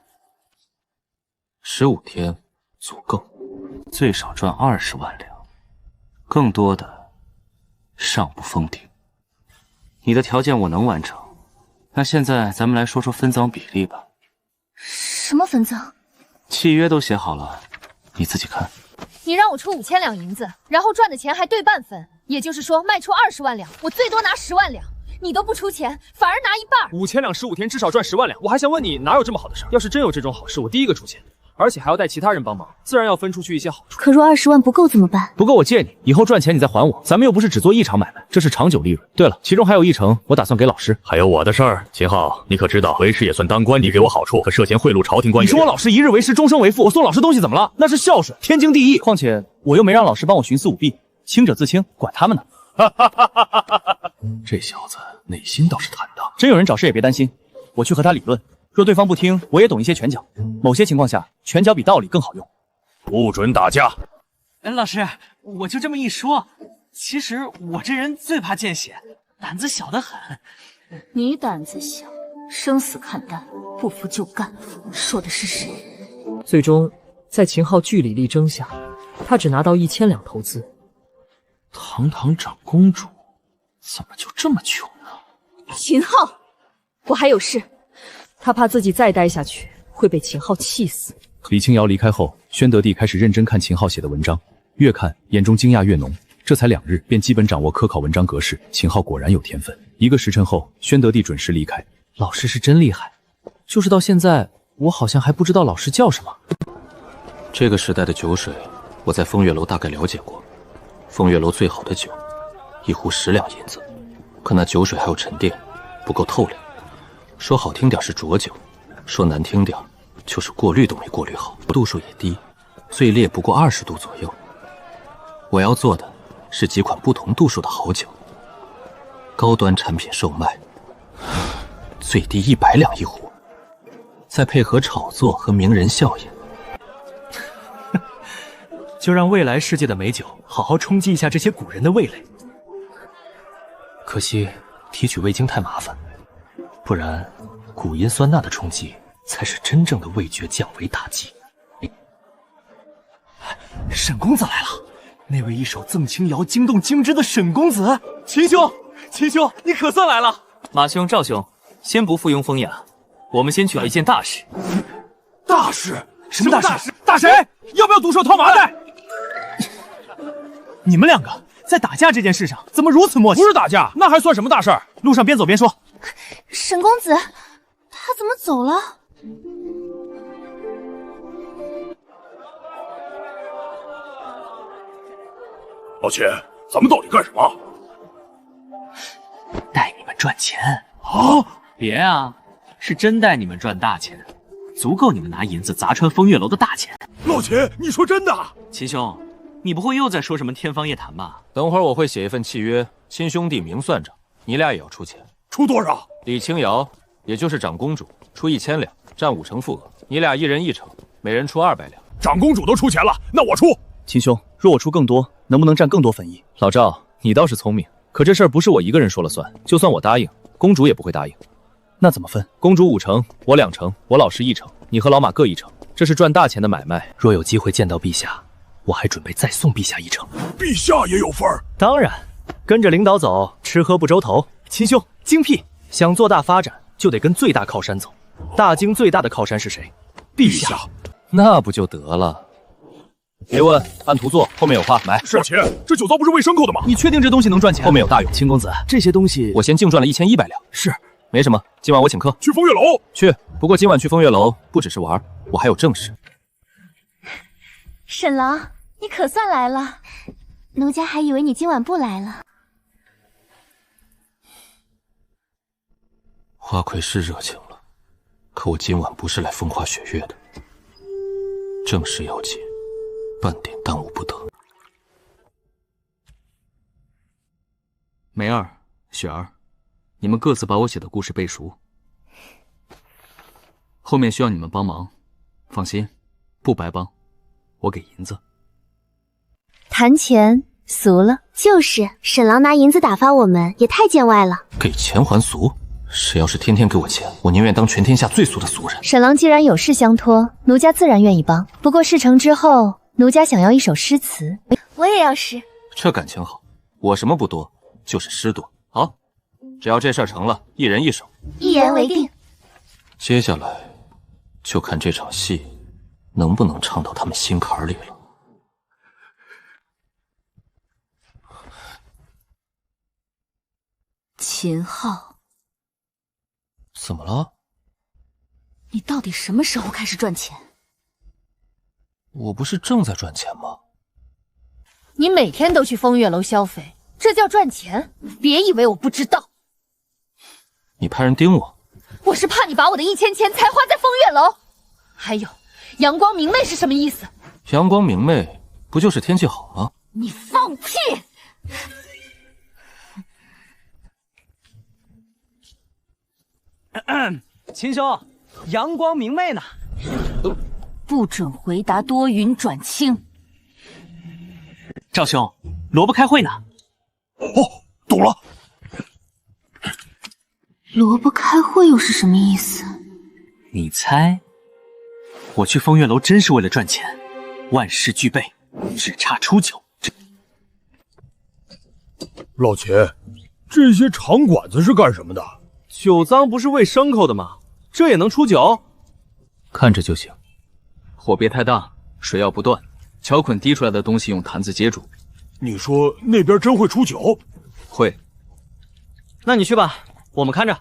？15天足够，最少赚20万两，更多的上不封顶。你的条件我能完成，那现在咱们来说说分赃比例吧。什么分赃？契约都写好了，你自己看。你让我出5000两银子，然后赚的钱还对半分，也就是说卖出20万两，我最多拿10万两。你都不出钱，反而拿一半。5000两15天至少赚10万两，我还想问你哪有这么好的事？要是真有这种好事，我第一个出钱，而且还要带其他人帮忙，自然要分出去一些好处。可若20万不够怎么办？不够我借你，以后赚钱你再还我。咱们又不是只做一场买卖，这是长久利润。对了，其中还有1成我打算给老师。还有我的事儿，秦昊，你可知道为师也算当官，你给我好处，可涉嫌贿赂朝廷官员。你说我老师一日为师，终生为父，我送老师东西怎么了？那是孝顺，天经地义。况且我又没让老师帮我徇私舞弊，清者自清，管他们呢。这小子内心倒是坦荡。真有人找事也别担心，我去和他理论。若对方不听，我也懂一些拳脚。某些情况下，拳脚比道理更好用。不准打架！老师，我就这么一说，其实我这人最怕见血，胆子小得很。你胆子小，生死看淡，不服就干，说的是谁？最终，在秦昊据理力争下，他只拿到1000两投资。堂堂长公主，怎么就这么穷呢？秦昊，我还有事。他怕自己再待下去会被秦昊气死。李清瑶离开后，宣德帝开始认真看秦昊写的文章，越看眼中惊讶越浓。这才2日，便基本掌握科考文章格式。秦昊果然有天分。1个时辰后，宣德帝准时离开。老师是真厉害，就是到现在，我好像还不知道老师叫什么。这个时代的酒水，我在风月楼大概了解过。风月楼最好的酒，1壶10两银子，可那酒水还有沉淀，不够透亮。说好听点是浊酒，说难听点就是过滤都没过滤好，度数也低，最烈不过20度左右。我要做的是几款不同度数的好酒，高端产品售卖，最低100两1壶，再配合炒作和名人效应。就让未来世界的美酒好好冲击一下这些古人的味蕾。可惜提取味精太麻烦，不然古银酸钠的冲击才是真正的味觉降维打击。沈公子来了，那位一手赠青瑶惊动京师的沈公子。秦兄，秦兄，你可算来了。马兄、赵兄，先不附庸风雅，我们先去了一件大事。大事？什么大事？打谁？要不要毒手掏麻袋？你们2个在打架这件事上怎么如此默契？不是打架，那还算什么大事儿？路上边走边说。沈公子，他怎么走了？老秦，咱们到底干什么？带你们赚钱啊！别啊，是真带你们赚大钱，足够你们拿银子砸穿风月楼的大钱。老秦，你说真的？秦兄，你不会又在说什么天方夜谭吧？等会儿我会写一份契约，亲兄弟明算账，你俩也要出钱。出多少？李清瑶，也就是长公主，出1000两，占5成副额。你俩1人1成，每人出200两。长公主都出钱了，那我出。秦兄，若我出更多，能不能占更多分益？老赵，你倒是聪明，可这事儿不是我一个人说了算，就算我答应，公主也不会答应。那怎么分？公主5成，我2成，我老师1成，你和老马各1成，这是赚大钱的买卖。若有机会见到陛下，我还准备再送陛下1成。陛下也有份儿？当然，跟着领导走，吃喝不周头。秦兄，精辟！想做大发展，就得跟最大靠山走。大京最大的靠山是谁？陛下。那不就得了？别问，按图做，后面有话买。老秦，这酒糟不是喂牲口的吗？你确定这东西能赚钱？后面有大用。秦公子，这些东西我先净赚了1100两。是，没什么，今晚我请客。去风月楼？去。不过今晚去风月楼不只是玩，我还有正事。沈郎，你可算来了，奴家还以为你今晚不来了。花魁是热情了，可我今晚不是来风花雪月的，正事要紧，半点耽误不得。梅儿、雪儿，你们各自把我写的故事背熟，后面需要你们帮忙，放心，不白帮，我给银子。谈钱俗了，就是沈郎拿银子打发我们，也太见外了。给钱还俗？谁要是天天给我钱，我宁愿当全天下最俗的俗人。沈郎既然有事相托，奴家自然愿意帮。不过事成之后，奴家想要一首诗词，我也要诗。这感情好，我什么不多，就是诗多。好，只要这事儿成了，1人1首，一言为定。接下来就看这场戏能不能唱到他们心坎里了。秦昊，怎么了？你到底什么时候开始赚钱？我不是正在赚钱吗？你每天都去风月楼消费，这叫赚钱？别以为我不知道。你派人盯我？我是怕你把我的1000钱才花在风月楼。还有，阳光明媚是什么意思？阳光明媚不就是天气好吗？你放屁！秦兄，阳光明媚呢。不准回答多云转晴。赵兄，萝卜开会呢。哦，懂了。萝卜开会又是什么意思？你猜？我去风月楼真是为了赚钱，万事俱备，只差出酒。老秦，这些场馆子是干什么的？酒脏不是喂牲口的吗？这也能出酒？看着就行，火别太大，水要不断，桥捆滴出来的东西用坛子接住。你说那边真会出酒？会。那你去吧，我们看着。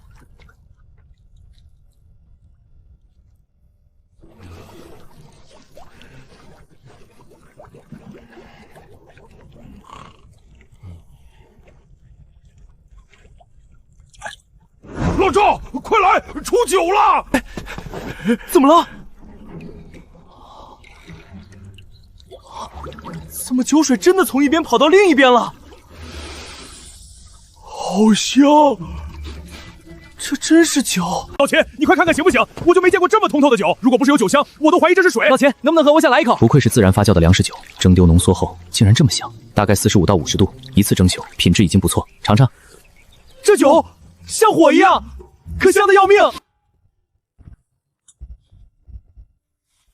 老赵，快来，出酒了！怎么了？怎么酒水真的从一边跑到另一边了？好香！这真是酒！老秦，你快看看行不行？我就没见过这么通透的酒，如果不是有酒香，我都怀疑这是水。老秦，能不能喝？我想来一口。不愧是自然发酵的粮食酒，蒸馏浓缩后竟然这么香，大概45到50度，一次蒸馏，品质已经不错，尝尝。这酒像火一样，可香的要命。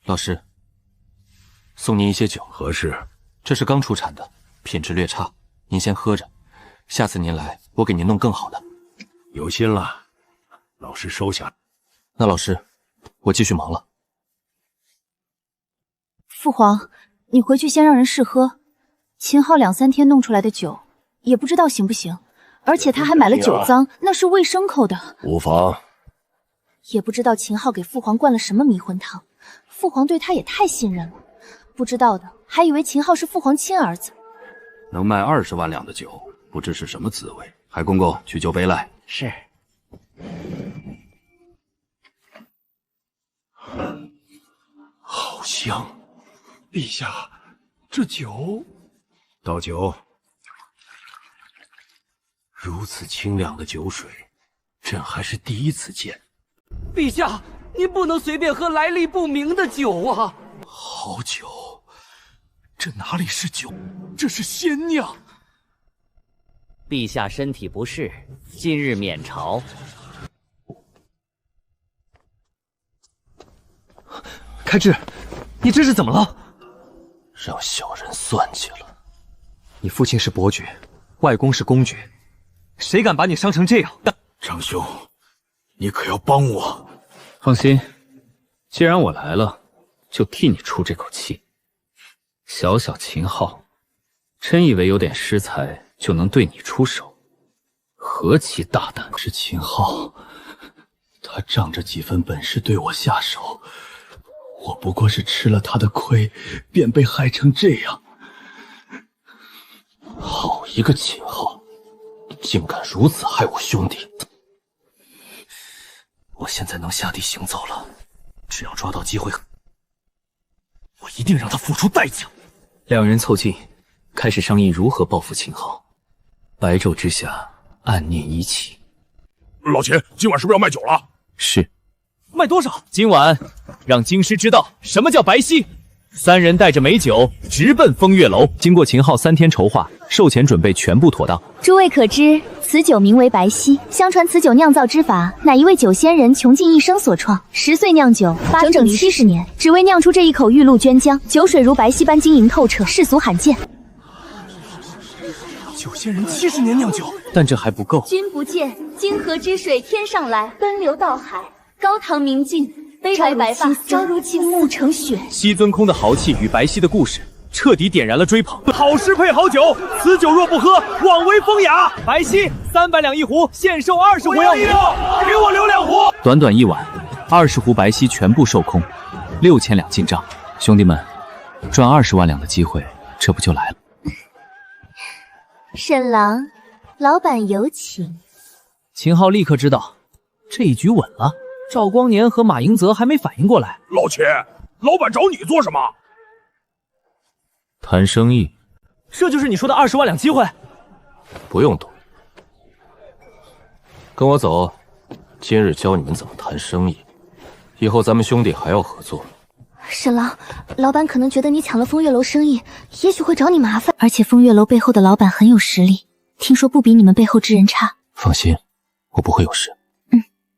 老师，送您一些酒。何事？这是刚出产的，品质略差，您先喝着，下次您来，我给您弄更好的。有心了，老师收下。那老师，我继续忙了。父皇，你回去先让人试喝。秦昊2、3天弄出来的酒，也不知道行不行。而且他还买了酒脏，那是喂牲口的。无妨。也不知道秦昊给父皇灌了什么迷魂汤，父皇对他也太信任了。不知道的还以为秦昊是父皇亲儿子。能卖20万两的酒，不知是什么滋味。海公公，取酒杯来。是。好香，陛下，这酒……倒酒。如此清凉的酒水，朕还是第一次见。陛下，您不能随便喝来历不明的酒啊！好酒，这哪里是酒，这是仙酿。陛下身体不适，今日免朝。开智，你这是怎么了？让小人算计了。你父亲是伯爵，外公是公爵，谁敢把你伤成这样？长兄，你可要帮我？放心，既然我来了，就替你出这口气。小小秦昊，真以为有点诗才就能对你出手，何其大胆！是秦昊，他仗着几分本事对我下手，我不过是吃了他的亏，便被害成这样。好一个秦昊，竟敢如此害我兄弟！我现在能下地行走了，只要抓到机会，我一定让他付出代价。两人凑近，开始商议如何报复秦昊。白昼之下，暗念一起。老秦，今晚是不是要卖酒了？是。卖多少？今晚让京师知道什么叫白皙。三人带着美酒直奔风月楼。经过秦昊3天筹划，售钱准备全部妥当。诸位可知，此酒名为白皙。相传此酒酿造之法，乃一位酒仙人穷尽一生所创。10岁酿酒，整整70年，只为酿出这一口玉露娟浆，酒水如白皙般晶莹透彻，世俗罕见。酒仙人70年酿酒，但这还不够。君不见，金河之水天上来，奔流到海，高堂明镜，悲白发，朝如青暮成雪。西尊空的豪气与白皙的故事，彻底点燃了追捧。好诗配好酒，此酒若不喝，枉为风雅。白皙300两一壶，现售20壶要5，给我留2壶。短短1晚，20壶白皙全部售空，6000两进账。兄弟们，赚20万两的机会，这不就来了？沈郎，老板有请。秦昊立刻知道这一局稳了。赵光年和马迎泽还没反应过来。老秦，老板找你做什么？谈生意。这就是你说的20万两机会？不用懂，跟我走。今日教你们怎么谈生意，以后咱们兄弟还要合作。沈郎，老板可能觉得你抢了风月楼生意，也许会找你麻烦。而且风月楼背后的老板很有实力，听说不比你们背后之人差。放心，我不会有事。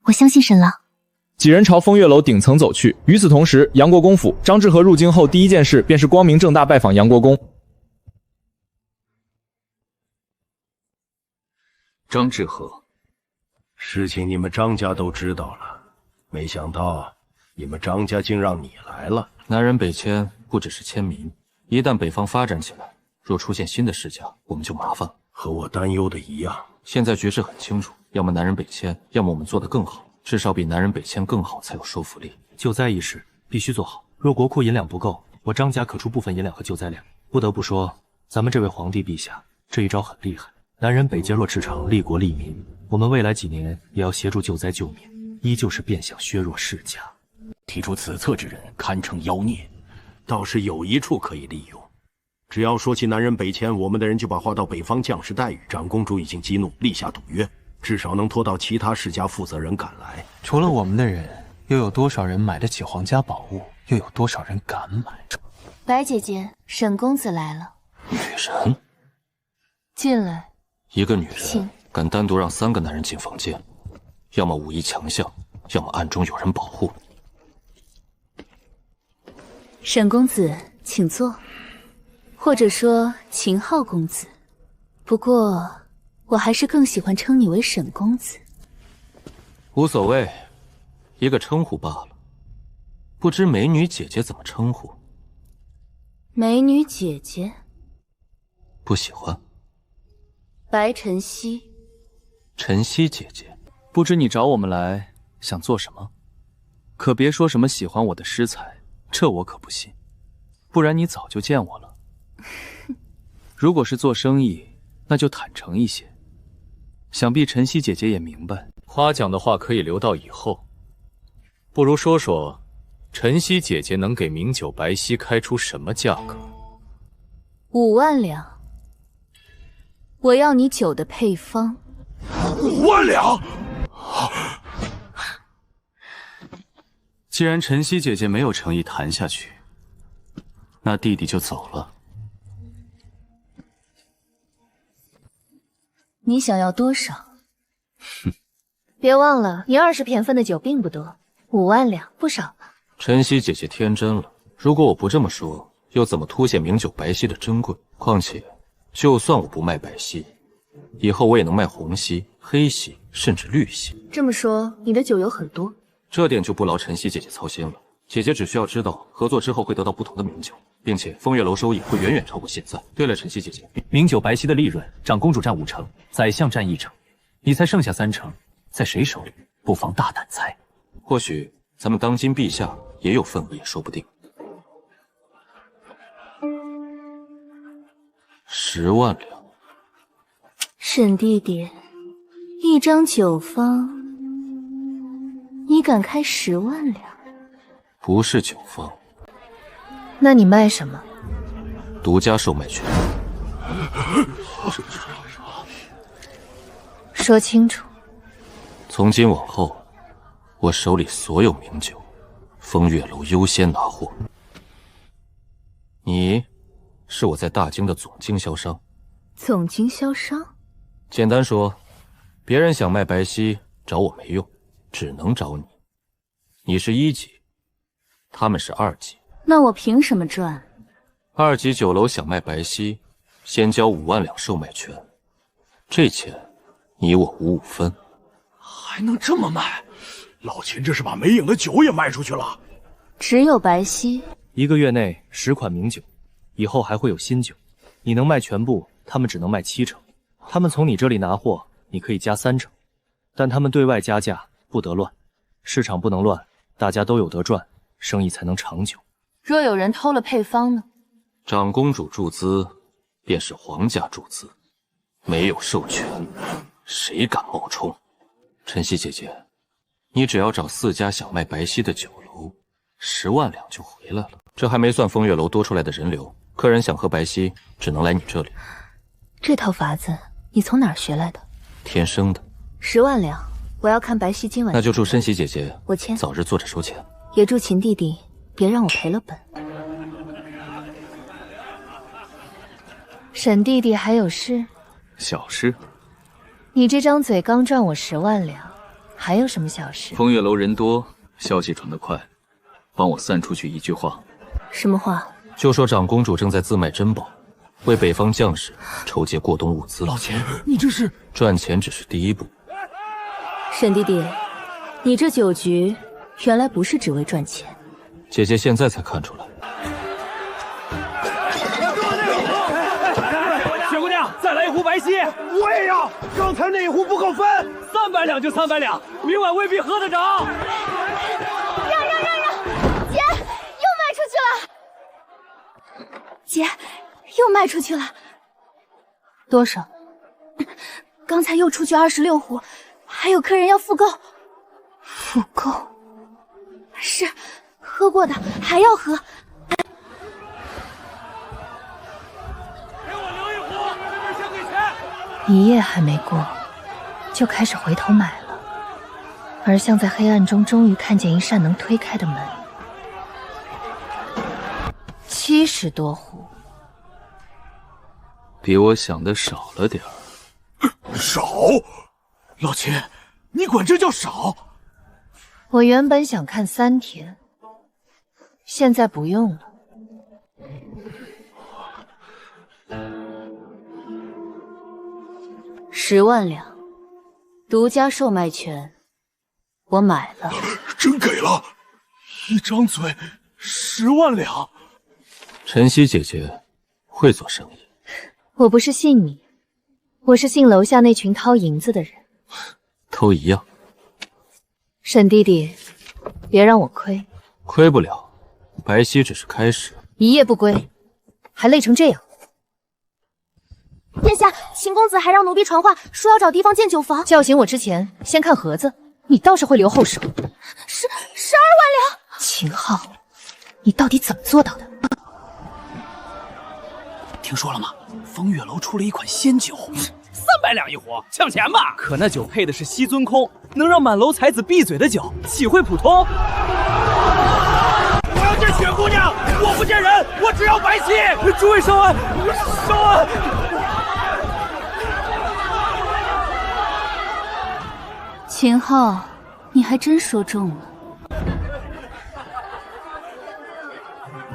我相信沈郎。几人朝风月楼顶层走去。与此同时，杨国公府，张志和入京后第一件事便是光明正大拜访杨国公。张志和，事情你们张家都知道了，没想到你们张家竟让你来了。南人北迁不只是迁民，一旦北方发展起来，若出现新的世家，我们就麻烦了。和我担忧的一样。现在局势很清楚，要么南人北迁，要么我们做得更好，至少比南人北迁更好才有说服力。救灾一事必须做好，若国库银两不够，我张家可出部分银两和救灾粮。不得不说，咱们这位皇帝陛下这一招很厉害。南人北接若赤诚，利国利民，我们未来几年也要协助救灾救民，依旧是变相削弱世家。提出此策之人堪称妖孽，倒是有一处可以利用。只要说起南人北迁，我们的人就把划到北方将士待遇。长公主已经激怒，立下赌约，至少能拖到其他世家负责人赶来。除了我们的人，又有多少人买得起皇家宝物？又有多少人敢买？白姐姐，沈公子来了。女人，进来。一个女人敢单独让3个男人进房间，要么武艺强项，要么暗中有人保护。沈公子，请坐。或者说秦昊公子，不过我还是更喜欢称你为沈公子。无所谓，一个称呼罢了。不知美女姐姐怎么称呼？美女姐姐。不喜欢。白晨曦。晨曦姐姐，不知你找我们来想做什么？可别说什么喜欢我的诗才，这我可不信。不然你早就见我了。如果是做生意，那就坦诚一些。想必晨曦姐姐也明白，夸奖的话可以留到以后，不如说说晨曦姐姐能给名酒白皙开出什么价格？5万两，我要你酒的配方。5万两！既然晨曦姐姐没有诚意谈下去，那弟弟就走了。你想要多少？别忘了，你20片分的酒并不多，5万两不少吧？晨曦姐姐天真了，如果我不这么说，又怎么凸显名酒白皙的珍贵？况且，就算我不卖白皙，以后我也能卖红皙、黑皙，甚至绿皙。这么说，你的酒有很多，这点就不劳晨曦姐姐操心了。姐姐只需要知道，合作之后会得到不同的名酒，并且风月楼收益会远远超过现在。对了，晨曦姐姐，名酒白皙的利润，长公主占5成，宰相占1成，你猜剩下3成在谁手里？不妨大胆猜。或许咱们当今陛下也有份额，也说不定。10万两。沈弟弟，一张酒方，你敢开10万两？不是酒方，那你卖什么？独家售卖权。说清楚。从今往后，我手里所有名酒，风月楼优先拿货。你，是我在大京的总经销商。总经销商？简单说，别人想卖白皙，找我没用，只能找你。你是1级，他们是2级。那我凭什么赚？2级酒楼想卖白皙，先交5万两售卖权，这钱你我5分。还能这么卖？老秦这是把没影的酒也卖出去了。只有白皙？1个月内10款名酒，以后还会有新酒。你能卖全部，他们只能卖7成。他们从你这里拿货，你可以加3成，但他们对外加价不得乱，市场不能乱，大家都有得赚，生意才能长久。若有人偷了配方呢？长公主注资，便是皇家注资，没有授权，谁敢冒充？晨曦姐姐，你只要找4家想卖白皙的酒楼，10万两就回来了。这还没算风月楼多出来的人流，客人想喝白皙，只能来你这里。这套法子你从哪儿学来的？天生的。10万两，我要看白皙今晚。那就祝晨曦姐姐我签，早日坐着收钱。也祝秦弟弟别让我赔了本。沈弟弟还有事？小事？你这张嘴刚赚我10万两，还有什么小事？风月楼人多，消息传得快，帮我散出去一句话。什么话？就说长公主正在自卖珍宝，为北方将士筹集过冬物资。老钱，你这是……赚钱只是第一步。沈弟弟，你这酒局原来不是只为赚钱。姐姐现在才看出来。雪姑娘，再来一壶白皙。我也要，刚才那一壶不够分。300两就300两，明晚未必喝得着。让！姐，又卖出去了。姐，又卖出去了。多少？刚才又出去26壶，还有客人要复购。复购？是，喝过的还要喝。一夜还没过，就开始回头买了，而像在黑暗中终于看见一扇能推开的门。70多壶，比我想的少了点儿。少？老秦，你管这叫少？我原本想看3天，现在不用了。10万两，独家售卖权，我买了。真给了？一张嘴10万两？晨曦姐姐会做生意。我不是信你，我是信楼下那群掏银子的人。都一样。沈弟弟，别让我亏。亏不了，白皙只是开始。一夜不归，还累成这样。下，秦公子还让奴婢传话，说要找地方建酒房。叫醒我之前，先看盒子，你倒是会留后手。12万两！秦昊，你到底怎么做到的？听说了吗？风月楼出了一款仙酒，300两一壶，抢钱吧！可那酒配的是西尊空，能让满楼才子闭嘴的酒，岂会普通？我要见雪姑娘，我不见人，我只要白皙。诸位稍安，稍安。秦昊，你还真说中了。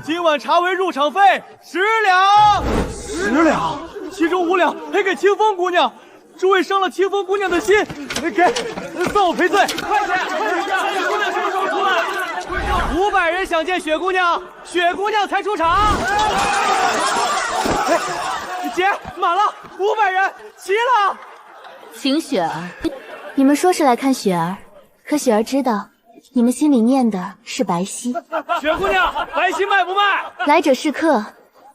今晚茶为入场费10两，10两，其中5两赔给清风姑娘。诸位伤了清风姑娘的心，给算我赔罪。快点，雪姑娘什么时候出来？500人想见雪姑娘，雪姑娘才出场。姐，满了，500人齐了。秦雪儿，你们说是来看雪儿，可雪儿知道你们心里念的是白皙。雪姑娘，白皙卖不卖？来者是客，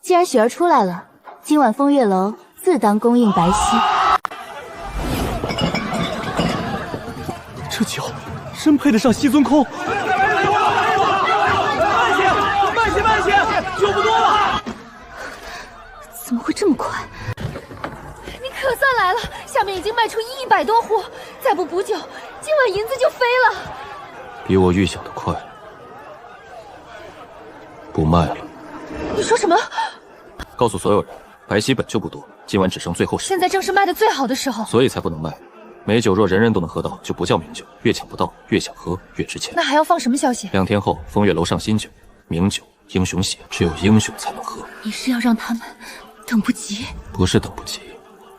既然雪儿出来了，今晚风月楼自当供应白皙。这酒真配得上西尊空。慢些，酒不多了。怎么会这么快？你可算来了，下面已经卖出100多壶，再不补酒，今晚银子就飞了。比我预想的快，不卖了。你说什么？告诉所有人，白皙本就不多，今晚只剩最后10。现在正是卖的最好的时候，所以才不能卖。美酒若人人都能喝到，就不叫名酒，越抢不到，越想喝越值钱。那还要放什么消息？2天后，风月楼上新酒，名酒，英雄血，只有英雄才能喝。你是要让他们等不及？不是等不及，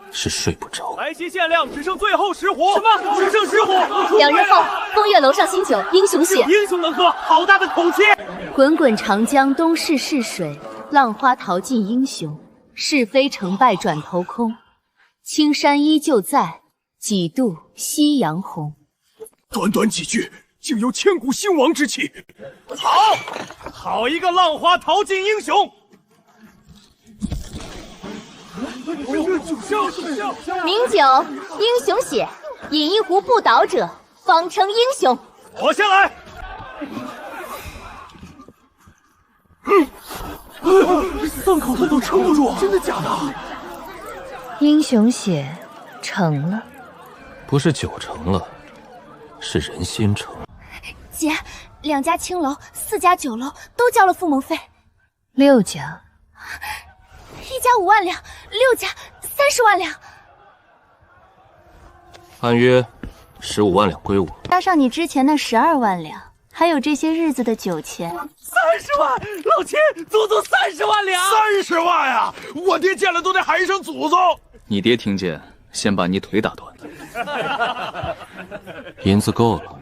是睡不着。白皙限量，只剩最后10壶。什么？只剩10壶？2日后，风月楼上新酒，英雄血，英雄能喝，好大的口气！滚滚长江东逝逝水，浪花淘尽英雄。是非成败转头空，青山依旧在，几度夕阳红。短短几句，竟有千古兴亡之气。好一个浪花淘尽英雄！名酒，英雄血，饮一壶不倒者，方称英雄。活下来！3口他都撑不住，真的假的？英雄血成了，不是酒成了，是人心成了。姐，2家青楼，4家酒楼都交了付蒙费，6家，1家5万两，6家30万两。按约15万两归我，加上你之前的12万两，还有这些日子的酒钱，30万！老秦，足足30万两！30万呀！我爹见了都得喊一声祖宗。你爹听见，先把你腿打断。银子够了，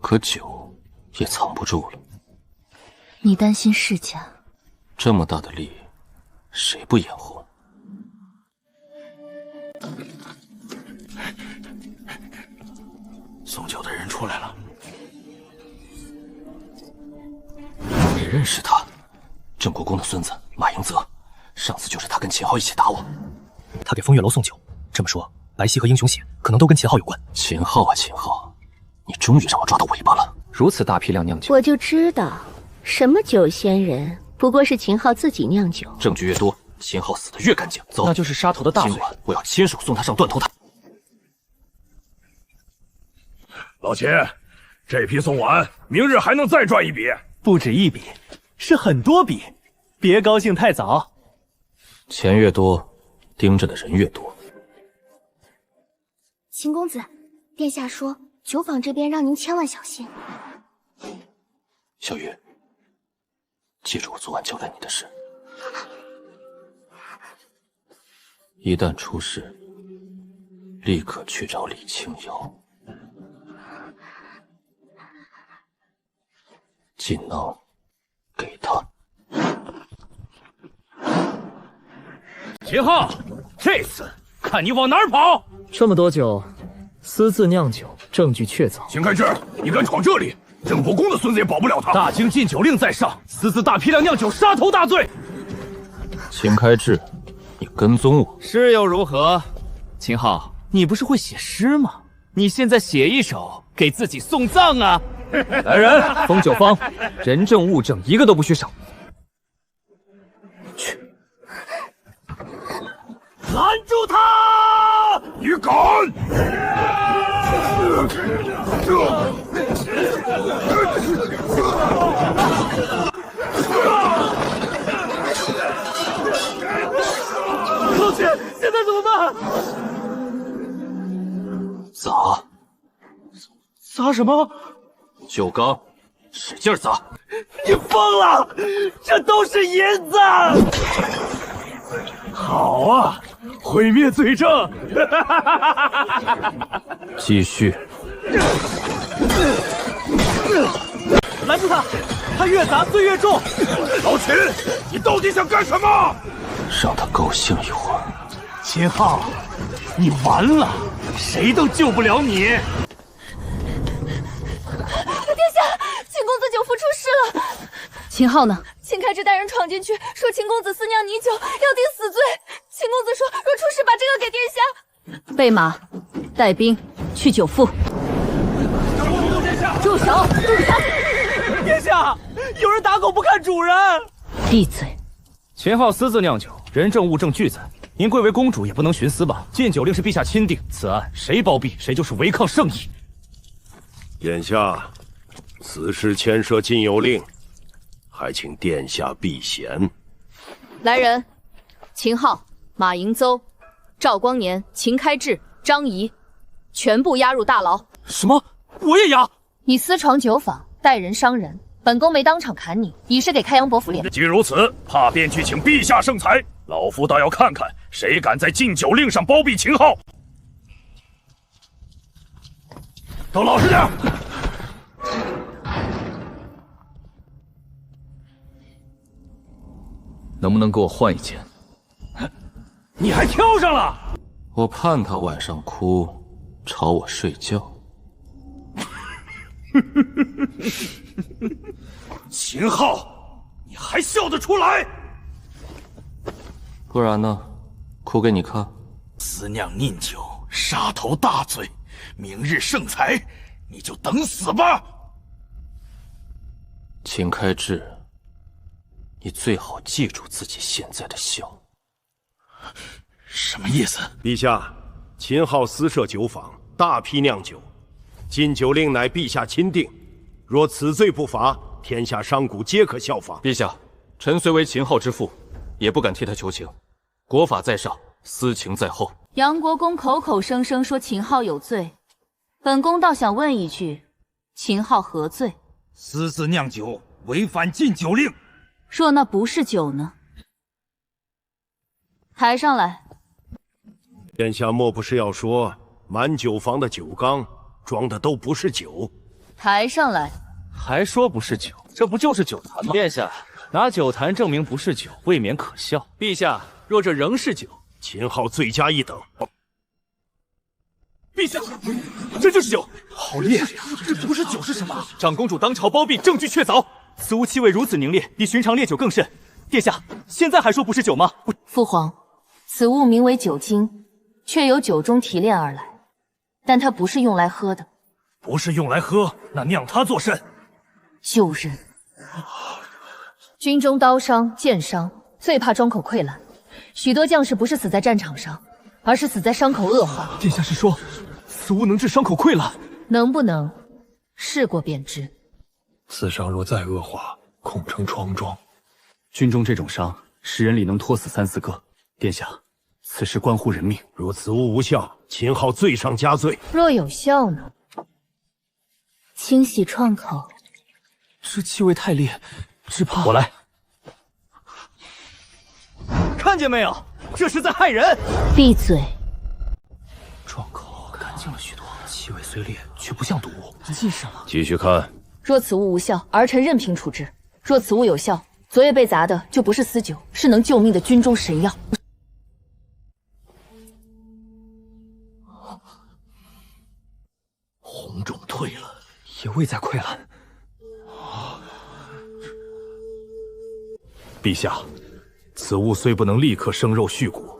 可酒也藏不住了。你担心世家？这么大的利，谁不眼红？送酒的人出来了。你认识他？郑国公的孙子马迎泽，上次就是他跟秦昊一起打我。他给风月楼送酒，这么说，白皙和英雄血可能都跟秦昊有关。秦昊啊，秦昊，你终于让我抓到尾巴了！如此大批量酿酒，我就知道，什么酒仙人，不过是秦昊自己酿酒。证据越多，秦昊死得越干净。走，那就是杀头的大罪。今晚我要亲手送他上断头台。老秦，这批送完，明日还能再赚一笔。不止一笔，是很多笔。别高兴太早。钱越多，盯着的人越多。秦公子，殿下说酒坊这边让您千万小心。小玉，记住我昨晚交代你的事。一旦出事，立刻去找李清瑶，锦囊给他。秦昊，这次看你往哪儿跑！这么多酒，私自酿酒，证据确凿。秦开智，你敢闯这里，郑国公的孙子也保不了他。大京禁酒令在上，私自大批量酿酒，杀头大罪。秦开智，你跟踪我，是又如何？秦昊，你不是会写诗吗？你现在写一首给自己送葬啊！来人，封九方，人证物证一个都不许少。去！拦住他！你敢！老七，现在怎么办？砸！砸什么？酒缸，使劲砸！你疯了！这都是银子！好啊，毁灭罪证！继续。拦住他！他越砸罪越重！老秦，你到底想干什么？让他高兴一会儿。秦昊，你完了，谁都救不了你！殿下，秦公子酒腹出事了。秦昊呢？秦开之带人闯进去，说秦公子私酿泥酒，要定死罪。秦公子说，若出事，把这个给殿下。备马，带兵去酒腹。住手！住手！殿下，有人打狗不看主人。闭嘴！秦昊私自酿酒，人证物证俱在。您贵为公主，也不能徇私吧？禁酒令是陛下钦定，此案谁包庇，谁就是违抗圣意。眼下，此事牵涉禁酒令，还请殿下避嫌。来人，秦昊、马迎邹、赵光年、秦开智、张仪，全部押入大牢。什么？我也押？你私闯酒坊，带人伤人，本宫没当场砍你，以示给开阳伯府脸。既如此，怕便去请陛下圣裁。老夫倒要看看，谁敢在禁酒令上包庇秦昊。都老实点！能不能给我换一件？你还挑上了？我盼他晚上哭，吵我睡觉。秦昊，你还笑得出来？不然呢？哭给你看。私酿佞酒，杀头大罪，明日圣裁，你就等死吧。秦开智，你最好记住自己现在的笑。什么意思？陛下，秦昊私设酒坊，大批酿酒，禁酒令乃陛下钦定，若此罪不罚，天下商贾皆可效仿。陛下，臣虽为秦昊之父，也不敢替他求情。国法在上，私情在后。杨国公口口声声说秦昊有罪，本宫倒想问一句，秦昊何罪？私自酿酒，违反禁酒令。若那不是酒呢？抬上来。殿下莫不是要说，满酒坊的酒缸装的都不是酒？抬上来。还说不是酒，这不就是酒坛吗？殿下，拿酒坛证明不是酒，未免可笑。陛下，若这仍是酒，秦昊罪加一等。陛下，这就是酒，好烈呀！这不是酒是什么？长公主当朝包庇，证据确凿。此物气味如此凝烈，比寻常烈酒更甚。殿下，现在还说不是酒吗？父皇，此物名为酒精，却由酒中提炼而来，但它不是用来喝的。不是用来喝，那酿它作甚？救人。军中刀伤、剑伤，最怕装口溃烂。许多将士不是死在战场上，而是死在伤口恶化。殿下是说，此物能治伤口溃烂？能不能，试过便知。此伤若再恶化，恐成疮状。军中这种伤，10人里能拖死3、4个。殿下，此事关乎人命。若此物无效，秦昊罪上加罪。若有效呢？清洗创口。这气味太烈，只怕……我来。看见没有？这是在害人！闭嘴！创口干净了许多，气味虽烈，却不像毒物。记上了。继续看。若此物无效，儿臣任凭处置；若此物有效，昨夜被砸的就不是私酒，是能救命的军中神药。红肿退了，也未再溃烂。陛下，此物虽不能立刻生肉续骨，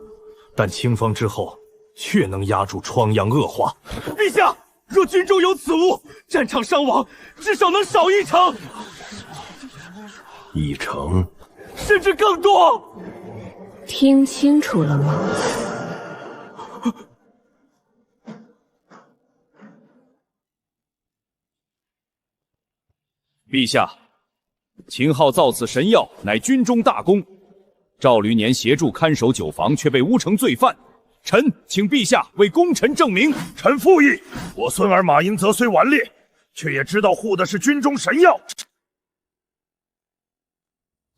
但清方之后却能压住疮疡恶化。陛下，若军中有此物，战场伤亡至少能少1成，1成，甚至更多。听清楚了吗？陛下，秦昊造此神药，乃军中大功。赵驴年协助看守酒房，却被诬成罪犯。臣请陛下为功臣证明。臣附议。我孙儿马英泽虽顽劣，却也知道护的是军中神药。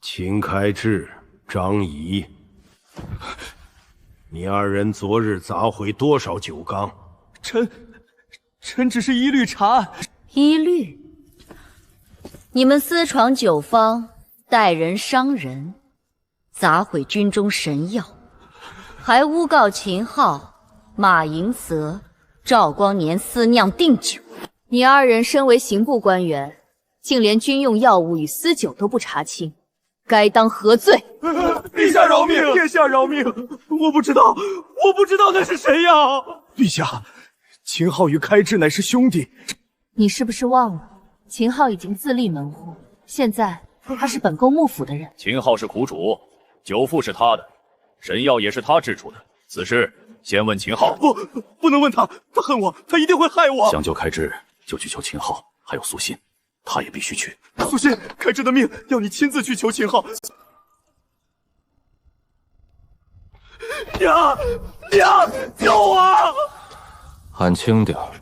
秦开智、张仪，你2人昨日砸毁多少酒缸？臣只是一律查案。一律？你们私闯酒坊，带人伤人，砸毁军中神药，还诬告秦昊、马迎泽、赵光年私酿定酒。你2人身为刑部官员，竟连军用药物与私酒都不查清，该当何罪？陛下饶命！殿下饶命！我不知道那是谁呀！陛下，秦昊与开智乃是兄弟。你是不是忘了，秦昊已经自立门户，现在他是本宫幕府的人。秦昊是苦主，酒赋是他的，神药也是他制出的。此事先问秦昊。不能问他，他恨我，他一定会害我。想救开智，就去求秦昊，还有苏信，他也必须去。苏信，开智的命要你亲自去求秦昊。娘，救我！喊轻点儿，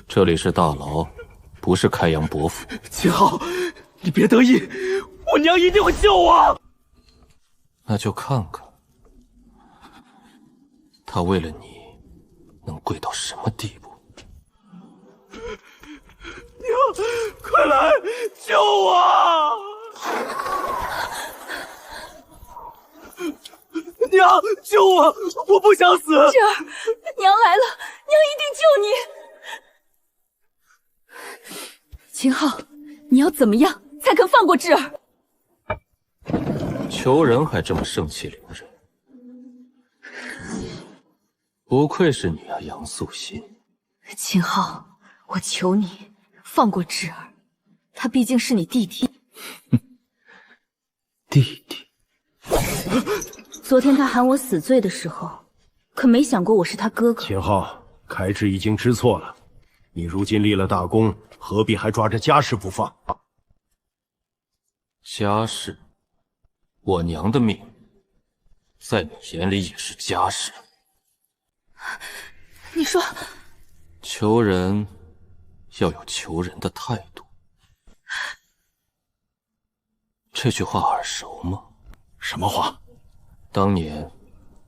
这里是大牢，不是开阳伯府。秦昊，你别得意，我娘一定会救我。那就看看他为了你能跪到什么地步。娘，快来救我！娘，救我！我不想死。智儿，娘来了，娘一定救你。秦昊，你要怎么样才肯放过智儿？求人还这么盛气凌人，不愧是你啊，杨素心。秦昊，我求你放过智儿，他毕竟是你弟弟。弟弟。昨天他喊我死罪的时候，可没想过我是他哥哥。秦昊，开智已经知错了，你如今立了大功，何必还抓着家事不放？家事，我娘的命，在你眼里也是家事。你说，求人要有求人的态度。这句话耳熟吗？什么话？当年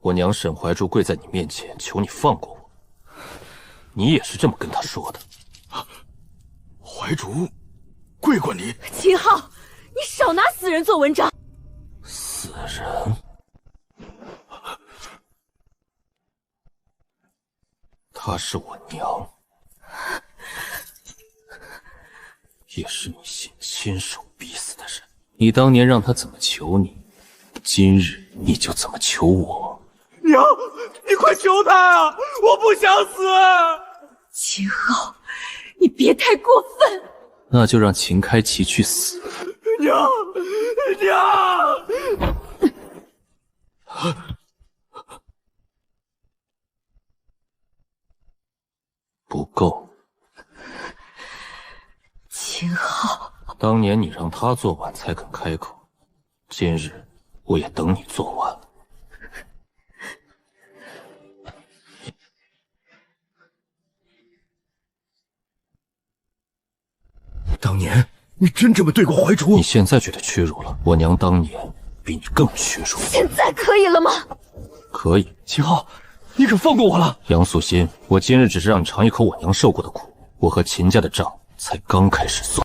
我娘沈怀珠跪在你面前求你放过我，你也是这么跟她说的。怀竹跪过你？秦昊，你少拿死人做文章。死人？她是我娘，也是你亲手逼死的人。你当年让她怎么求你，今日你就怎么求我。娘，你快求他啊！我不想死。秦昊，你别太过分。那就让秦开奇去死。娘，不够。秦昊，当年你让他做完才肯开口，今日我也等你做完。当年你真这么对过怀竹？你现在觉得屈辱了，我娘当年比你更屈辱。现在可以了吗？可以。秦昊，你可放过我了。杨素心，我今日只是让你尝一口我娘受过的苦，我和秦家的账才刚开始算。